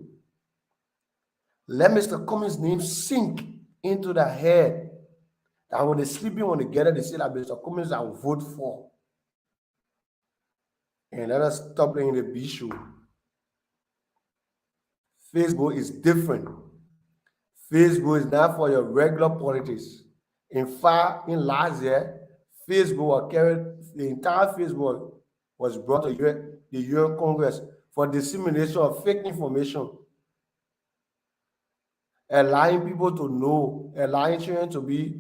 Let Mr. Cummings' name sink into the head. That when they're sleeping, when they get it, they say that Mr. Cummings I will vote for. And let us stop playing the B show. Facebook is different. Facebook is not for your regular politics. In fact, in last year, Facebook the entire Facebook was brought to the UN Congress for dissemination of fake information, allowing people to know, allowing children to be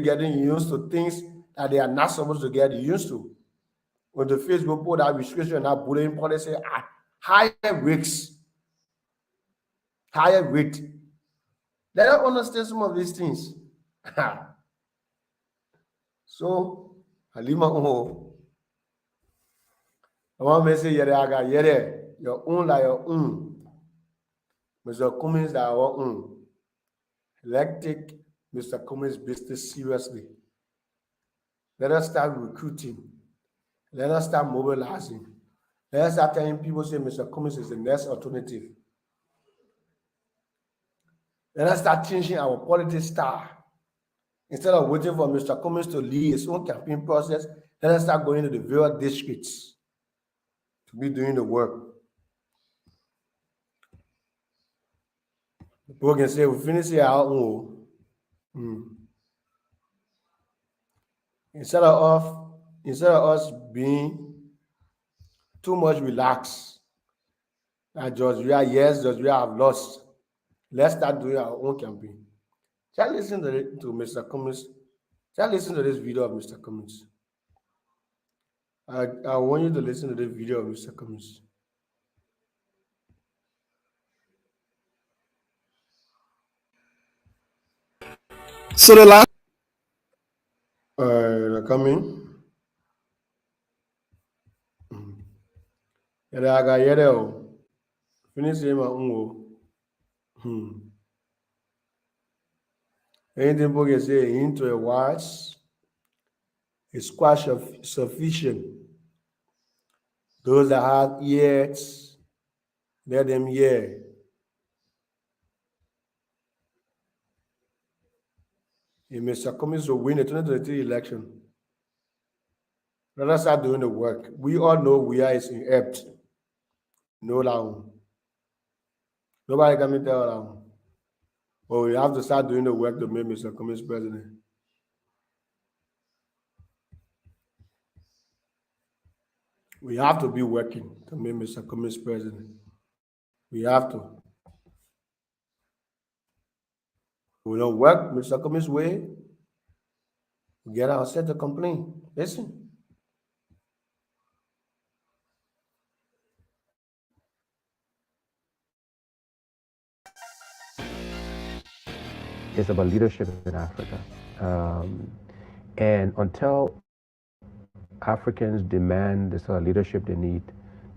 getting used to things that they are not supposed to get used to. When the Facebook put that restriction and that bullying policy at higher risks, higher rate. Let us understand some of these things. So, Halima I want to say, your own like your own. Mr. Cummings that our own. Let's take Mr. Cummings' business seriously. Let us start recruiting. Let us start mobilizing. Let us start telling people, say Mr. Cummings is the next alternative. Let us start changing our politics style. Instead of waiting for Mr. Cummings to lead his own campaign process, let us start going to the various districts to be doing the work. People can say, we finish here our own. Instead of us being too much relaxed, that just we are yes, just we have lost. Let's start doing our own campaign. Just listen to Mr. Cummings. Just listen to this video of Mr. Cummings. I want you to listen to this video of Mr. Cummings. So the last coming. Finish him. Anything people can say into a watch is quite sufficient. Those that have ears, let them hear. If Mr. Cummings will win the 2023 election, let us start doing the work. We all know we are inept. No down. Nobody can tell them. Well, we have to start doing the work to make Mr. Cummings president. We have to be working to make Mr. Cummings president. We have to. We don't work Mr. Cummings' way. We get ourselves to complain. Listen. It's about leadership in Africa. And until Africans demand the sort of leadership they need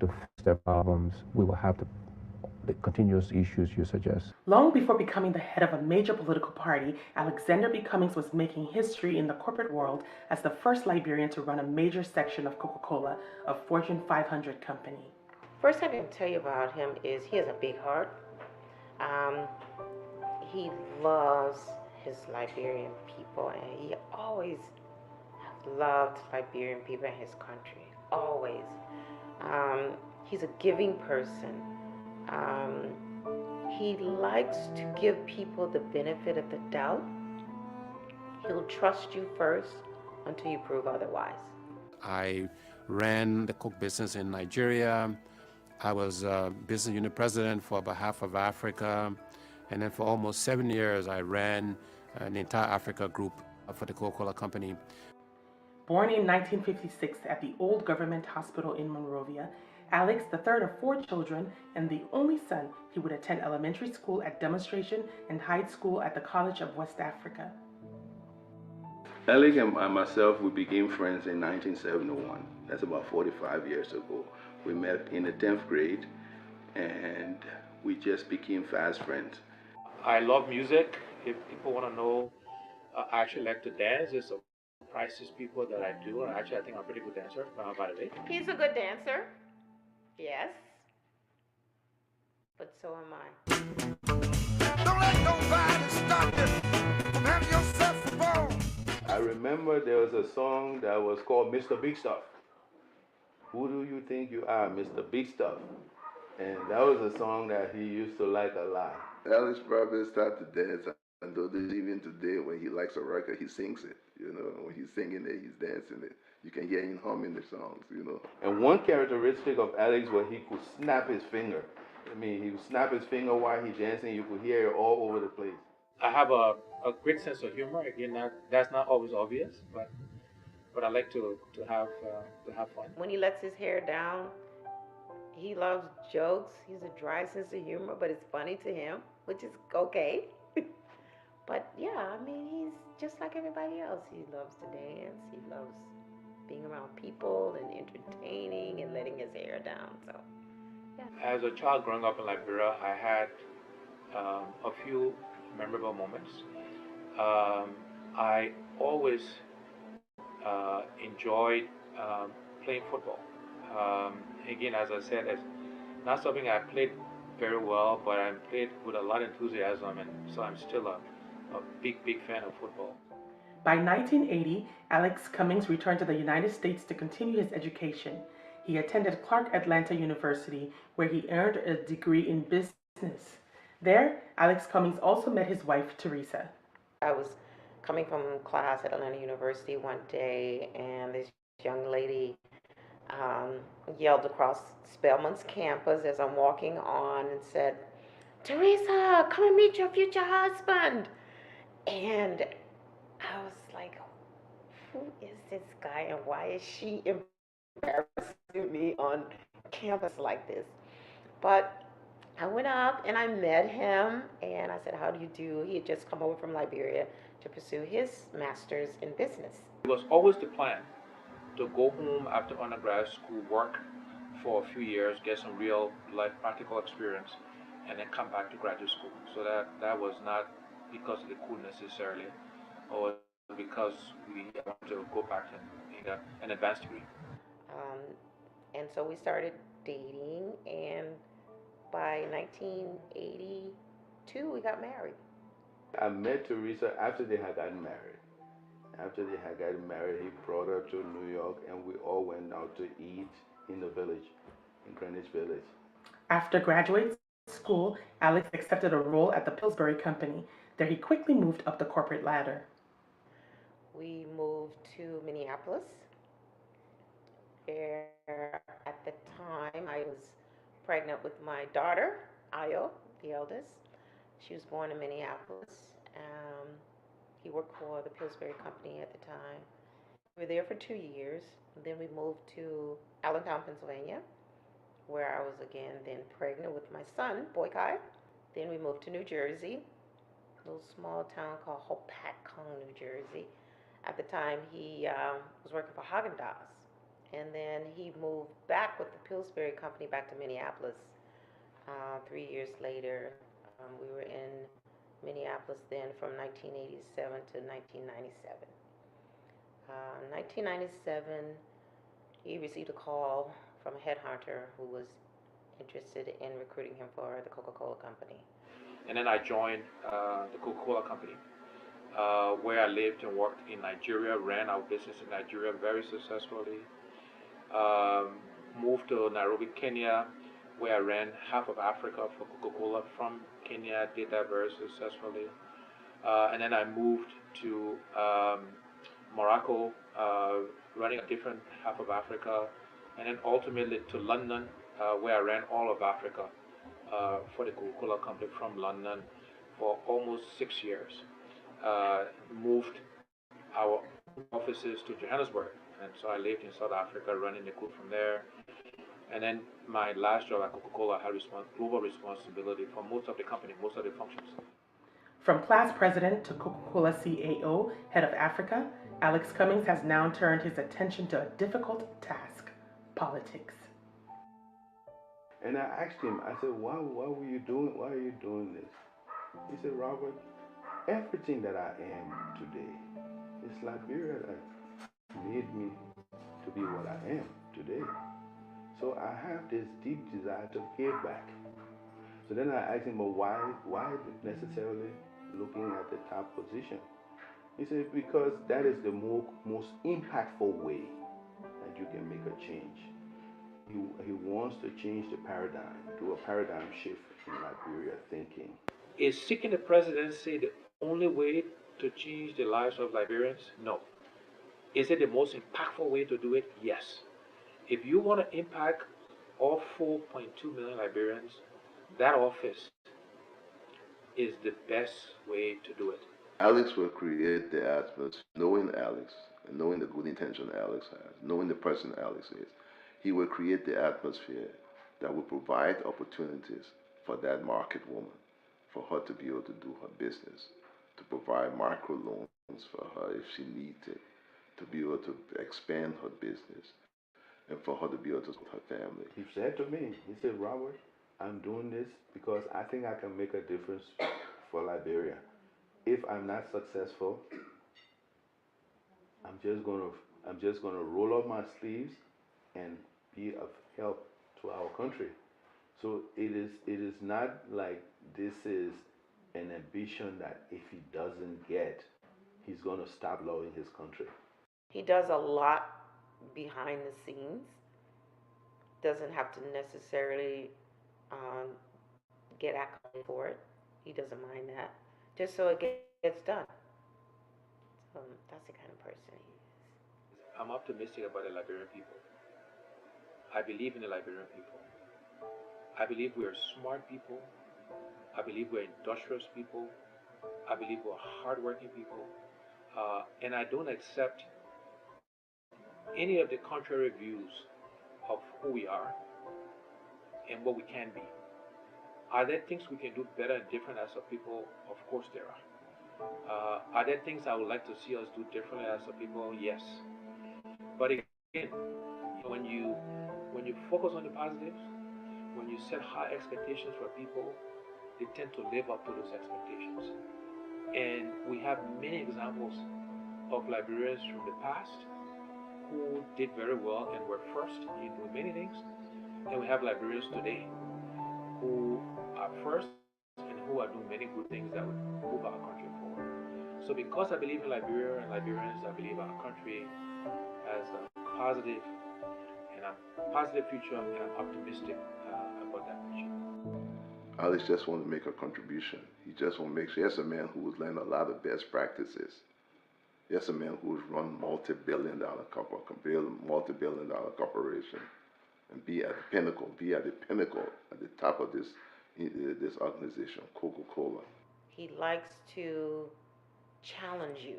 to fix their problems, we will have the continuous issues you suggest. Long before becoming the head of a major political party, Alexander B. Cummings was making history in the corporate world as the first Liberian to run a major section of Coca-Cola, a Fortune 500 company. First thing I can tell you about him is he has a big heart. He loves his Liberian people, and he always loved Liberian people and his country, always. He's a giving person. He likes to give people the benefit of the doubt. He'll trust you first until you prove otherwise. I ran the Coke business in Nigeria. I was business unit president for about half of Africa. And then for almost 7 years, I ran the entire Africa group for the Coca-Cola Company. Born in 1956 at the Old Government Hospital in Monrovia, Alex, the third of 4 children and the only son, he would attend elementary school at Demonstration and high school at the College of West Africa. Alex and myself, we became friends in 1971. That's about 45 years ago. We met in the 10th grade, and we just became fast friends. I love music. If people want to know, I actually like to dance. It surprises people that I do. Actually, I think I'm a pretty good dancer, by the way. He's a good dancer, yes, but so am I. Don't let nobody stop you from having yourself a ball. I remember there was a song that was called Mr. Big Stuff. Who do you think you are, Mr. Big Stuff? And that was a song that he used to like a lot. Alex probably started to dance, and though even today, when he likes a record, he sings it. You know, when he's singing it, he's dancing it. You can hear him humming the songs. You know. And one characteristic of Alex was he could snap his finger. I mean, he would snap his finger while he's dancing. You could hear it all over the place. I have a great sense of humor. Again, that's not always obvious, but I like to have fun. When he lets his hair down, he loves jokes. He's a dry sense of humor, but it's funny to him, which is okay. But yeah, I mean, he's just like everybody else. He loves to dance. He loves being around people and entertaining and letting his hair down. So, yeah. As a child growing up in Liberia, I had a few memorable moments. I always enjoyed playing football. Again, as I said, it's not something I played very well, but I played with a lot of enthusiasm, and so I'm still a big fan of football. By 1980, Alex Cummings returned to the United States to continue his education. He attended Clark Atlanta University, where he earned a degree in business. There, Alex Cummings also met his wife, Teresa. I was coming from class at Atlanta University one day, and this young lady yelled across Spelman's campus as I'm walking on and said, "Teresa, come and meet your future husband." And I was like, who is this guy and why is she embarrassing me on campus like this? But I went up and I met him and I said, "How do you do?" He had just come over from Liberia to pursue his master's in business. It was always the plan to go home after undergrad school, work for a few years, get some real life practical experience, and then come back to graduate school. So that was not because of the cool necessarily, or because we wanted to go back and get an advanced degree. And so we started dating, and by 1982 we got married. I met Teresa after they had gotten married. After they had gotten married, he brought her to New York, and we all went out to eat in the village, in Greenwich Village. After graduate school, Alex accepted a role at the Pillsbury Company. There he quickly moved up the corporate ladder. We moved to Minneapolis, where at the time I was pregnant with my daughter, Ayo, the eldest. She was born in Minneapolis. Um, he worked for the Pillsbury Company at the time. We were there for 2 years. Then we moved to Allentown, Pennsylvania, where I was again then pregnant with my son, Boakai. Then we moved to New Jersey, a little small town called Hopatcong, New Jersey. At the time, he was working for Haagen-Dazs. And then he moved back with the Pillsbury Company back to Minneapolis 3 years later. We were in Minneapolis then from 1987 to 1997. 1997, he received a call from a headhunter who was interested in recruiting him for the Coca-Cola Company. And then I joined the Coca-Cola Company, where I lived and worked in Nigeria, ran our business in Nigeria very successfully. Moved to Nairobi, Kenya, where I ran half of Africa for Coca-Cola from Kenya, did that very successfully. And then I moved to Morocco, running a different half of Africa, and then ultimately to London, where I ran all of Africa for the Coca-Cola Company from London for almost 6 years. Moved our offices to Johannesburg, and so I lived in South Africa running the group from there. And then my last job at Coca-Cola had global responsibility for most of the company, most of the functions. From class president to Coca-Cola CAO, head of Africa, Alex Cummings has now turned his attention to a difficult task: politics. And I asked him, I said, why are you doing this? He said, Robert, everything that I am today is Liberia that made me to be what I am today. So I have this deep desire to give back. So then I asked him, well, why necessarily looking at the top position? He said, because that is the most impactful way that you can make a change. He wants to change the paradigm, do a paradigm shift in Liberia thinking. Is seeking the presidency the only way to change the lives of Liberians? No. Is it the most impactful way to do it? Yes. If you want to impact all 4.2 million Liberians, that office is the best way to do it. Alex will create the atmosphere, knowing Alex and knowing the good intention Alex has, knowing the person Alex is. He will create the atmosphere that will provide opportunities for that market woman, for her to be able to do her business, to provide micro loans for her if she needs it, to be able to expand her business, and for her to be able to support her family. He said to me, he said, Robert, I'm doing this because I think I can make a difference for Liberia. If I'm not successful, I'm just gonna roll up my sleeves and be of help to our country. So it is not like this is an ambition that if he doesn't get, he's gonna stop loving his country. He does a lot behind the scenes. Doesn't have to necessarily get accolades for it. He doesn't mind that, just so it gets done. So that's the kind of person he is. I'm optimistic about the Liberian people. I believe in the Liberian people. I believe we are smart people. I believe we're industrious people. I believe we're hardworking people. And I don't accept any of the contrary views of who we are and what we can be. Are there things we can do better and different as a people? Of course there are. Are there things I would like to see us do differently as a people? Yes. But again, when you focus on the positives, when you set high expectations for people, they tend to live up to those expectations. And we have many examples of Liberians from the past who did very well and were first in doing many things. And we have Liberians today who are first and who are doing many good things that would move our country forward. So because I believe in Liberia and Liberians, I believe our country has a positive future, and I'm optimistic about that future. Alex just wanted to make a contribution. He just want to make sure. He's a man who has learned a lot of best practices. He's a man who has run multi-billion-dollar corporation, and be at the pinnacle, at the top of this organization, Coca-Cola. He likes to challenge you,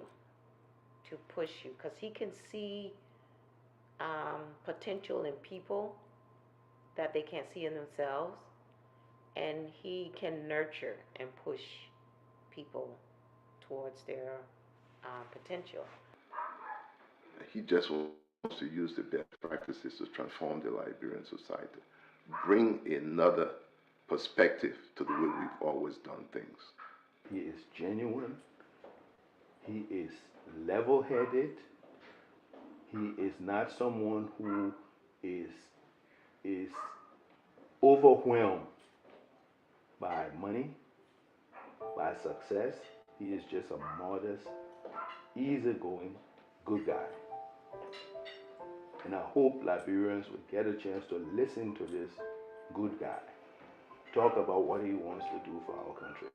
to push you, because he can see potential in people that they can't see in themselves, and he can nurture and push people towards their potential. He just wants to use the best practices to transform the Liberian society, bring another perspective to the way we've always done things. He is genuine. He is level-headed. He is not someone who is overwhelmed by money, by success. He is just a modest, easygoing, good guy. And I hope Liberians will get a chance to listen to this good guy talk about what he wants to do for our country.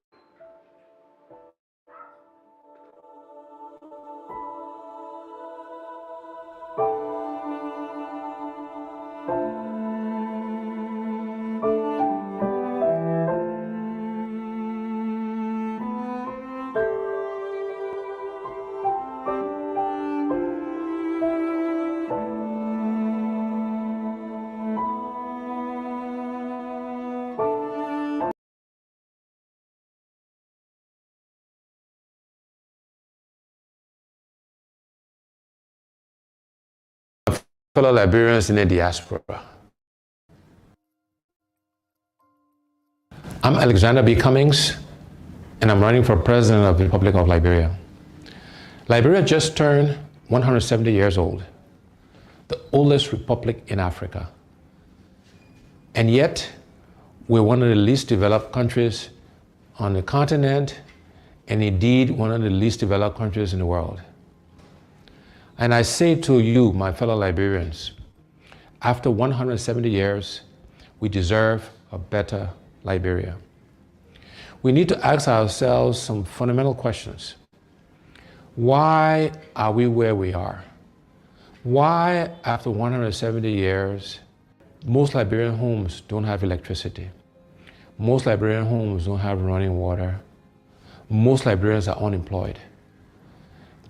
Fellow Liberians in the diaspora. I'm Alexander B. Cummings, and I'm running for President of the Republic of Liberia. Liberia just turned 170 years old, the oldest republic in Africa. And yet, we're one of the least developed countries on the continent, and indeed one of the least developed countries in the world. And I say to you, my fellow Liberians, after 170 years, we deserve a better Liberia. We need to ask ourselves some fundamental questions. Why are we where we are? Why, after 170 years, most Liberian homes don't have electricity? Most Liberian homes don't have running water. Most Liberians are unemployed.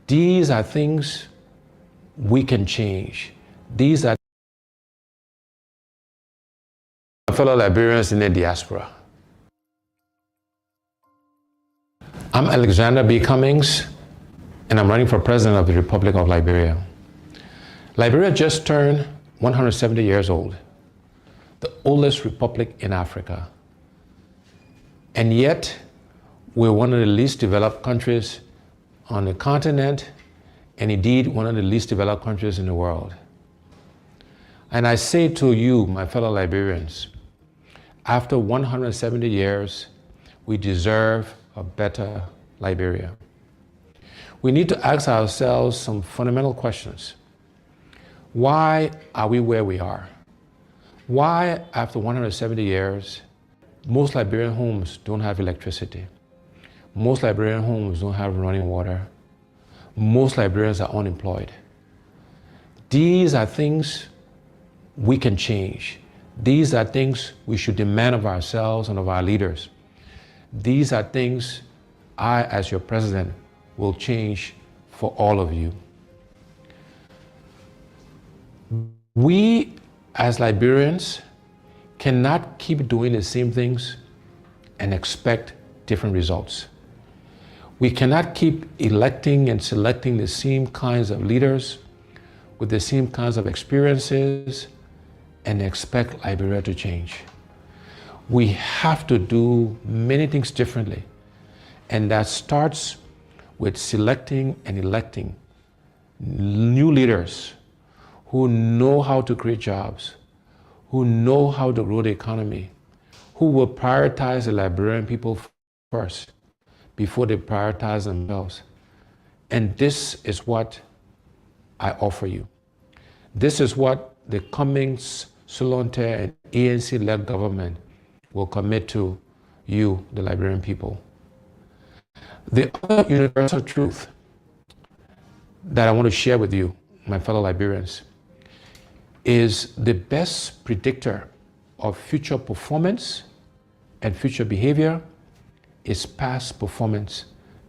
These are things we can change. These are fellow Liberians in the diaspora. I'm Alexander B. Cummings, and I'm running for President of the Republic of Liberia. Liberia just turned 170 years old, the oldest republic in Africa. And yet, we're one of the least developed countries on the continent, and indeed one of the least developed countries in the world. And I say to you, my fellow Liberians, after 170 years, we deserve a better Liberia. We need to ask ourselves some fundamental questions. Why are we where we are? Why, after 170 years, most Liberian homes don't have electricity? Most Liberian homes don't have running water. Most Liberians are unemployed. These are things we can change. These are things we should demand of ourselves and of our leaders. These are things I, as your president, will change for all of you. We, as Liberians, cannot keep doing the same things and expect different results. We cannot keep electing and selecting the same kinds of leaders with the same kinds of experiences and expect Liberia to change. We have to do many things differently, and that starts with selecting and electing new leaders who know how to create jobs, who know how to grow the economy, who will prioritize the Liberian people first before they prioritize themselves. And this is what I offer you. This is what the Cummings, Solonte, and ANC-led government will commit to you, the Liberian people. The other universal truth that I want to share with you, my fellow Liberians, is the best predictor of future performance and future behavior is past performance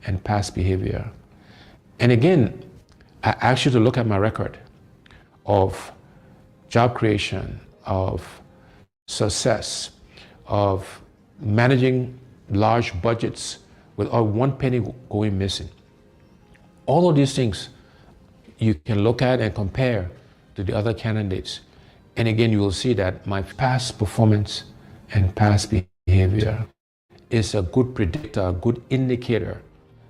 and past behavior. And again, I ask you to look at my record of job creation, of success, of managing large budgets without one penny going missing. All of these things you can look at and compare to the other candidates. And again, you will see that my past performance and past behavior is a good predictor, a good indicator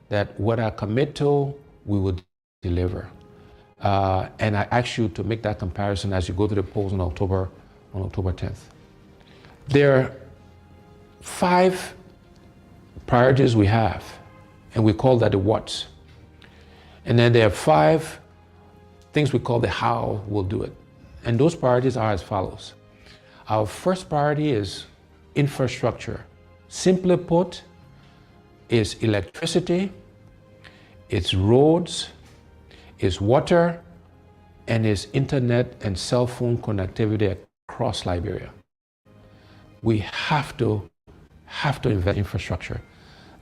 that what I commit to, we will deliver. And I ask you to make that comparison as you go to the polls on October 10th. There are 5 priorities we have, and we call that the what's. And then there are 5 things we call the how we'll do it. And those priorities are as follows. Our first priority is infrastructure. Simply put, it's electricity, it's roads, it's water, and it's internet and cell phone connectivity across Liberia. We have to invest in infrastructure.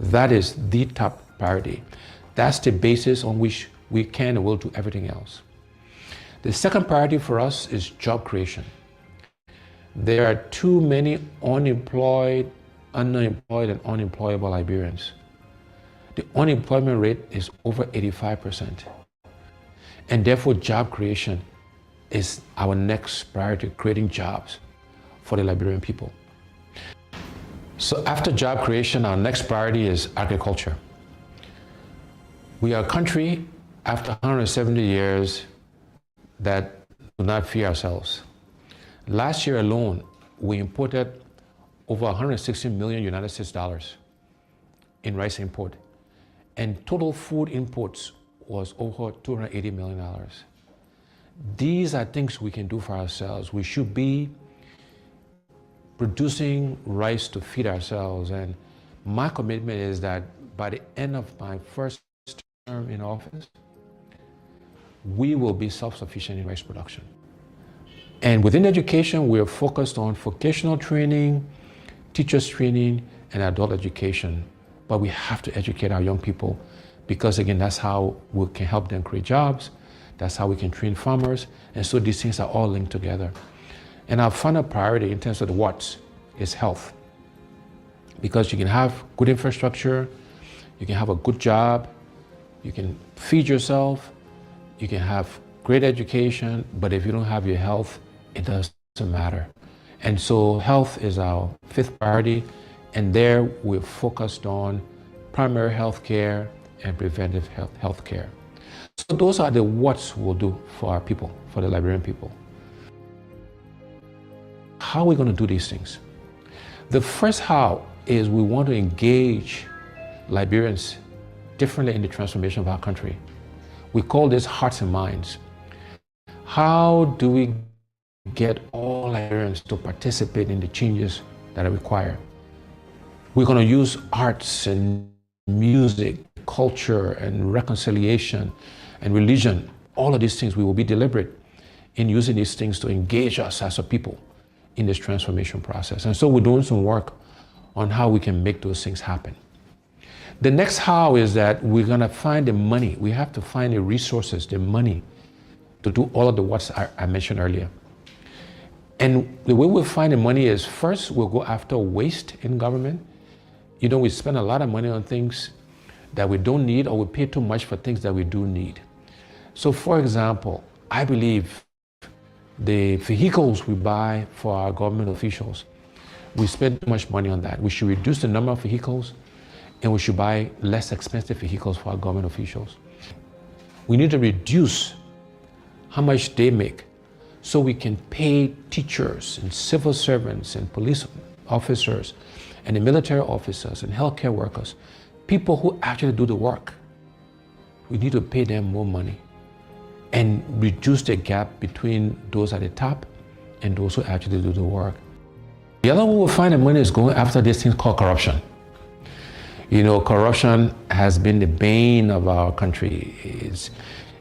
That is the top priority. That's the basis on which we can and will do everything else. The second priority for us is job creation. There are too many unemployed, underemployed, and unemployable Liberians. The unemployment rate is over 85%. And therefore, job creation is our next priority, creating jobs for the Liberian people. So after job creation, our next priority is agriculture. We are a country, after 170 years, that do not feed ourselves. Last year alone, we imported over 160 million United States dollars in rice import. And total food imports was over $280 million. These are things we can do for ourselves. We should be producing rice to feed ourselves. And my commitment is that by the end of my first term in office, we will be self-sufficient in rice production. And within education, we are focused on vocational training, teachers training, and adult education. But we have to educate our young people because, again, that's how we can help them create jobs. That's how we can train farmers. And so these things are all linked together. And our final priority in terms of the what's is health. Because you can have good infrastructure, you can have a good job, you can feed yourself, you can have great education, but if you don't have your health, it doesn't matter. And so health is our 5th priority, and there we're focused on primary health care and preventive health care. So those are the what's we'll do for our people, for the Liberian people. How are we going to do these things? The first how is we want to engage Liberians differently in the transformation of our country. We call this hearts and minds. How do we get all Liberians to participate in the changes that are required? We're going to use arts and music, culture and reconciliation and religion. All of these things, we will be deliberate in using these things to engage us as a people in this transformation process. And so we're doing some work on how we can make those things happen. The next how is that we're going to find the money. We have to find the resources, the money to do all of the what's I mentioned earlier. And the way we'll find the money is first, we'll go after waste in government. You know, we spend a lot of money on things that we don't need, or we pay too much for things that we do need. So for example, I believe the vehicles we buy for our government officials, we spend too much money on that. We should reduce the number of vehicles, and we should buy less expensive vehicles for our government officials. We need to reduce how much they make so we can pay teachers and civil servants and police officers and the military officers and healthcare workers, people who actually do the work. We need to pay them more money and reduce the gap between those at the top and those who actually do the work. The other way we'll find the money is going after this thing called corruption. You know, corruption has been the bane of our country.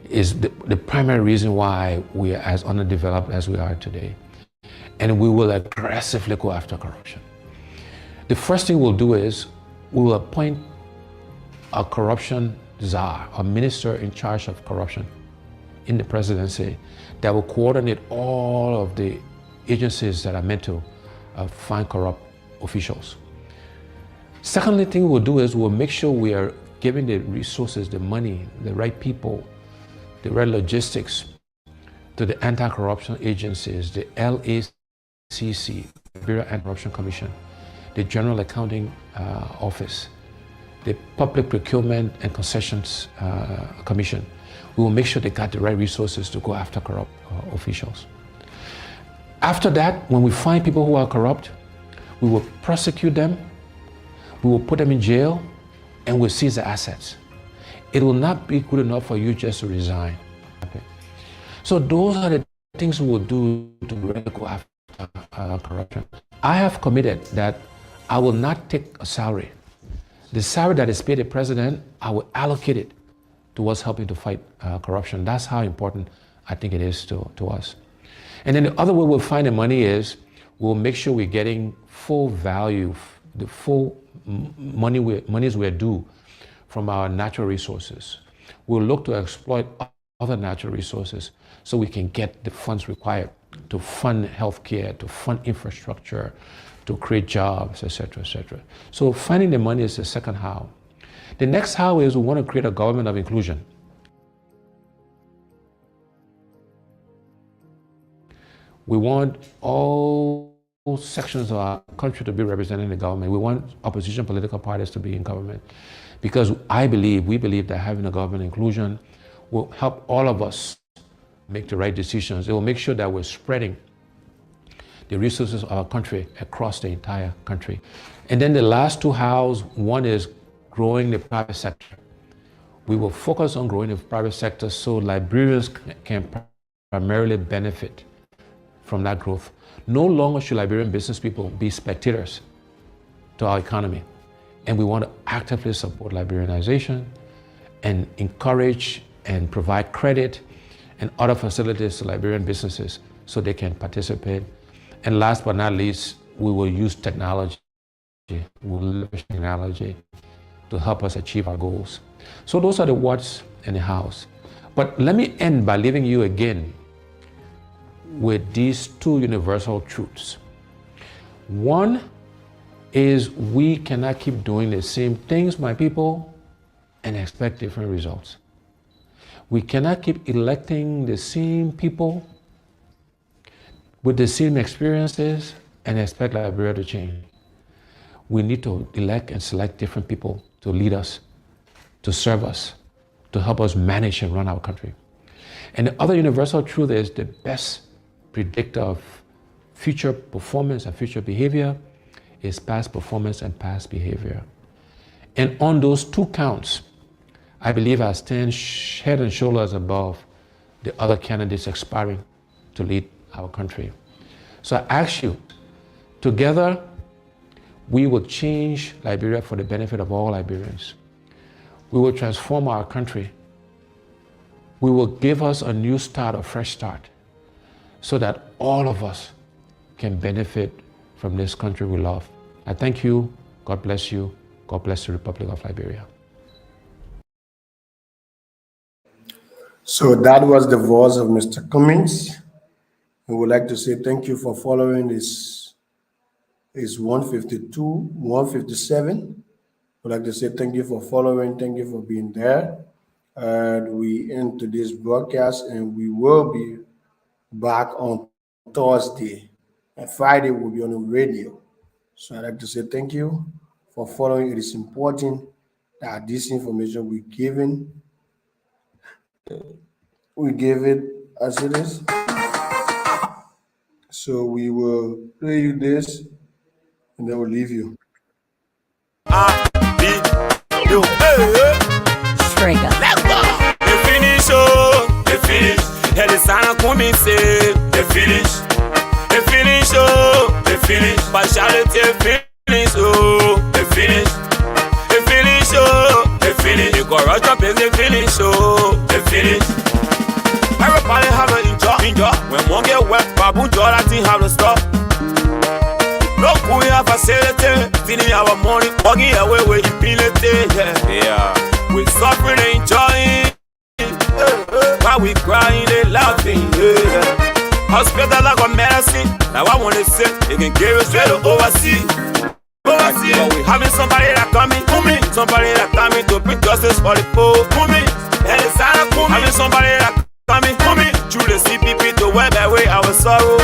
Is the primary reason why we are as underdeveloped as we are today. And we will aggressively go after corruption. The first thing we'll do is we will appoint a corruption czar, a minister in charge of corruption in the presidency that will coordinate all of the agencies that are meant to find corrupt officials. Secondly thing we'll do is we'll make sure we are giving the resources, the money, the right people, the right logistics to the anti-corruption agencies, the LACC, Bureau Anti-Corruption Commission, the General Accounting Office, the Public Procurement and Concessions Commission. We will make sure they got the right resources to go after corrupt officials. After that, when we find people who are corrupt, we will prosecute them, we will put them in jail, and we'll seize their assets. It will not be good enough for you just to resign. Okay. So those are the things we will do to really go after corruption. I have committed that I will not take a salary. The salary that is paid the president, I will allocate it towards helping to fight corruption. That's how important I think it is to us. And then the other way we'll find the money is we'll make sure we're getting full value, the full monies we're due from our natural resources. We'll look to exploit other natural resources so we can get the funds required to fund healthcare, to fund infrastructure, to create jobs, etc., etc. So finding the money is the second how. The next how is we want to create a government of inclusion. We want all sections of our country to be represented in the government. We want opposition political parties to be in government because we believe that having a government inclusion will help all of us make the right decisions. It will make sure that we're spreading the resources of our country across the entire country. And then the last two hows, one is growing the private sector. We will focus on growing the private sector so Liberians can primarily benefit from that growth. No longer should Liberian business people be spectators to our economy. And we want to actively support Liberianization and encourage and provide credit and other facilities to Liberian businesses so they can participate. And last but not least, we will use technology. We will leverage technology to help us achieve our goals. So those are the whats and the hows. But let me end by leaving you again with these two universal truths. One is we cannot keep doing the same things, my people, and expect different results. We cannot keep electing the same people with the same experiences and expect Liberia to change. We need to elect and select different people to lead us, to serve us, to help us manage and run our country. And the other universal truth is the best predictor of future performance and future behavior is past performance and past behavior. And on those two counts, I believe I stand head and shoulders above the other candidates aspiring to lead our country. So I ask you, together, we will change Liberia for the benefit of all Liberians. We will transform our country. We will give us a new start, a fresh start, so that all of us can benefit from this country we love. I thank you. God bless you. God bless the Republic of Liberia. So that was the voice of Mr. Cummings. We would like to say thank you for following this 152, 157. We'd like to say thank you for following, thank you for being there. And we end today's broadcast, and we will be back on Thursday, and Friday will be on the radio. So I'd like to say thank you for following. It is important that this information we give it as it is. So we will play you this, and then we'll leave you. Straight let's go. They finish, oh, they finish. Yeah, the son of Cummings say they finish, oh, they finish. But rush up is they finish, oh, they finish. Everybody have an enjoy. When one get wet, babu draw that thing have to stop. No we have facility, finish our money, walking away with impunity, yeah. We suffering and enjoying, while we crying and laughing, yeah. Hospital like a medicine, now I wanna say, you can give it straight to overseas. But we having somebody that coming, somebody that coming to bring justice for the poor, and it's having somebody that coming, through the CPP to wipe away our sorrow.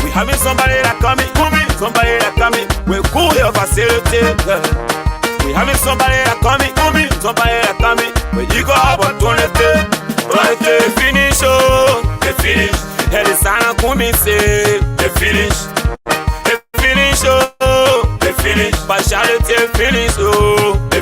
We having somebody that coming, somebody that coming, we cool your facility. We having somebody that coming, somebody that coming, we equal opportunity. But they finish, oh, they finish. And it's not coming, say, they finish. They finish, oh, they finish. Partiality finish, oh.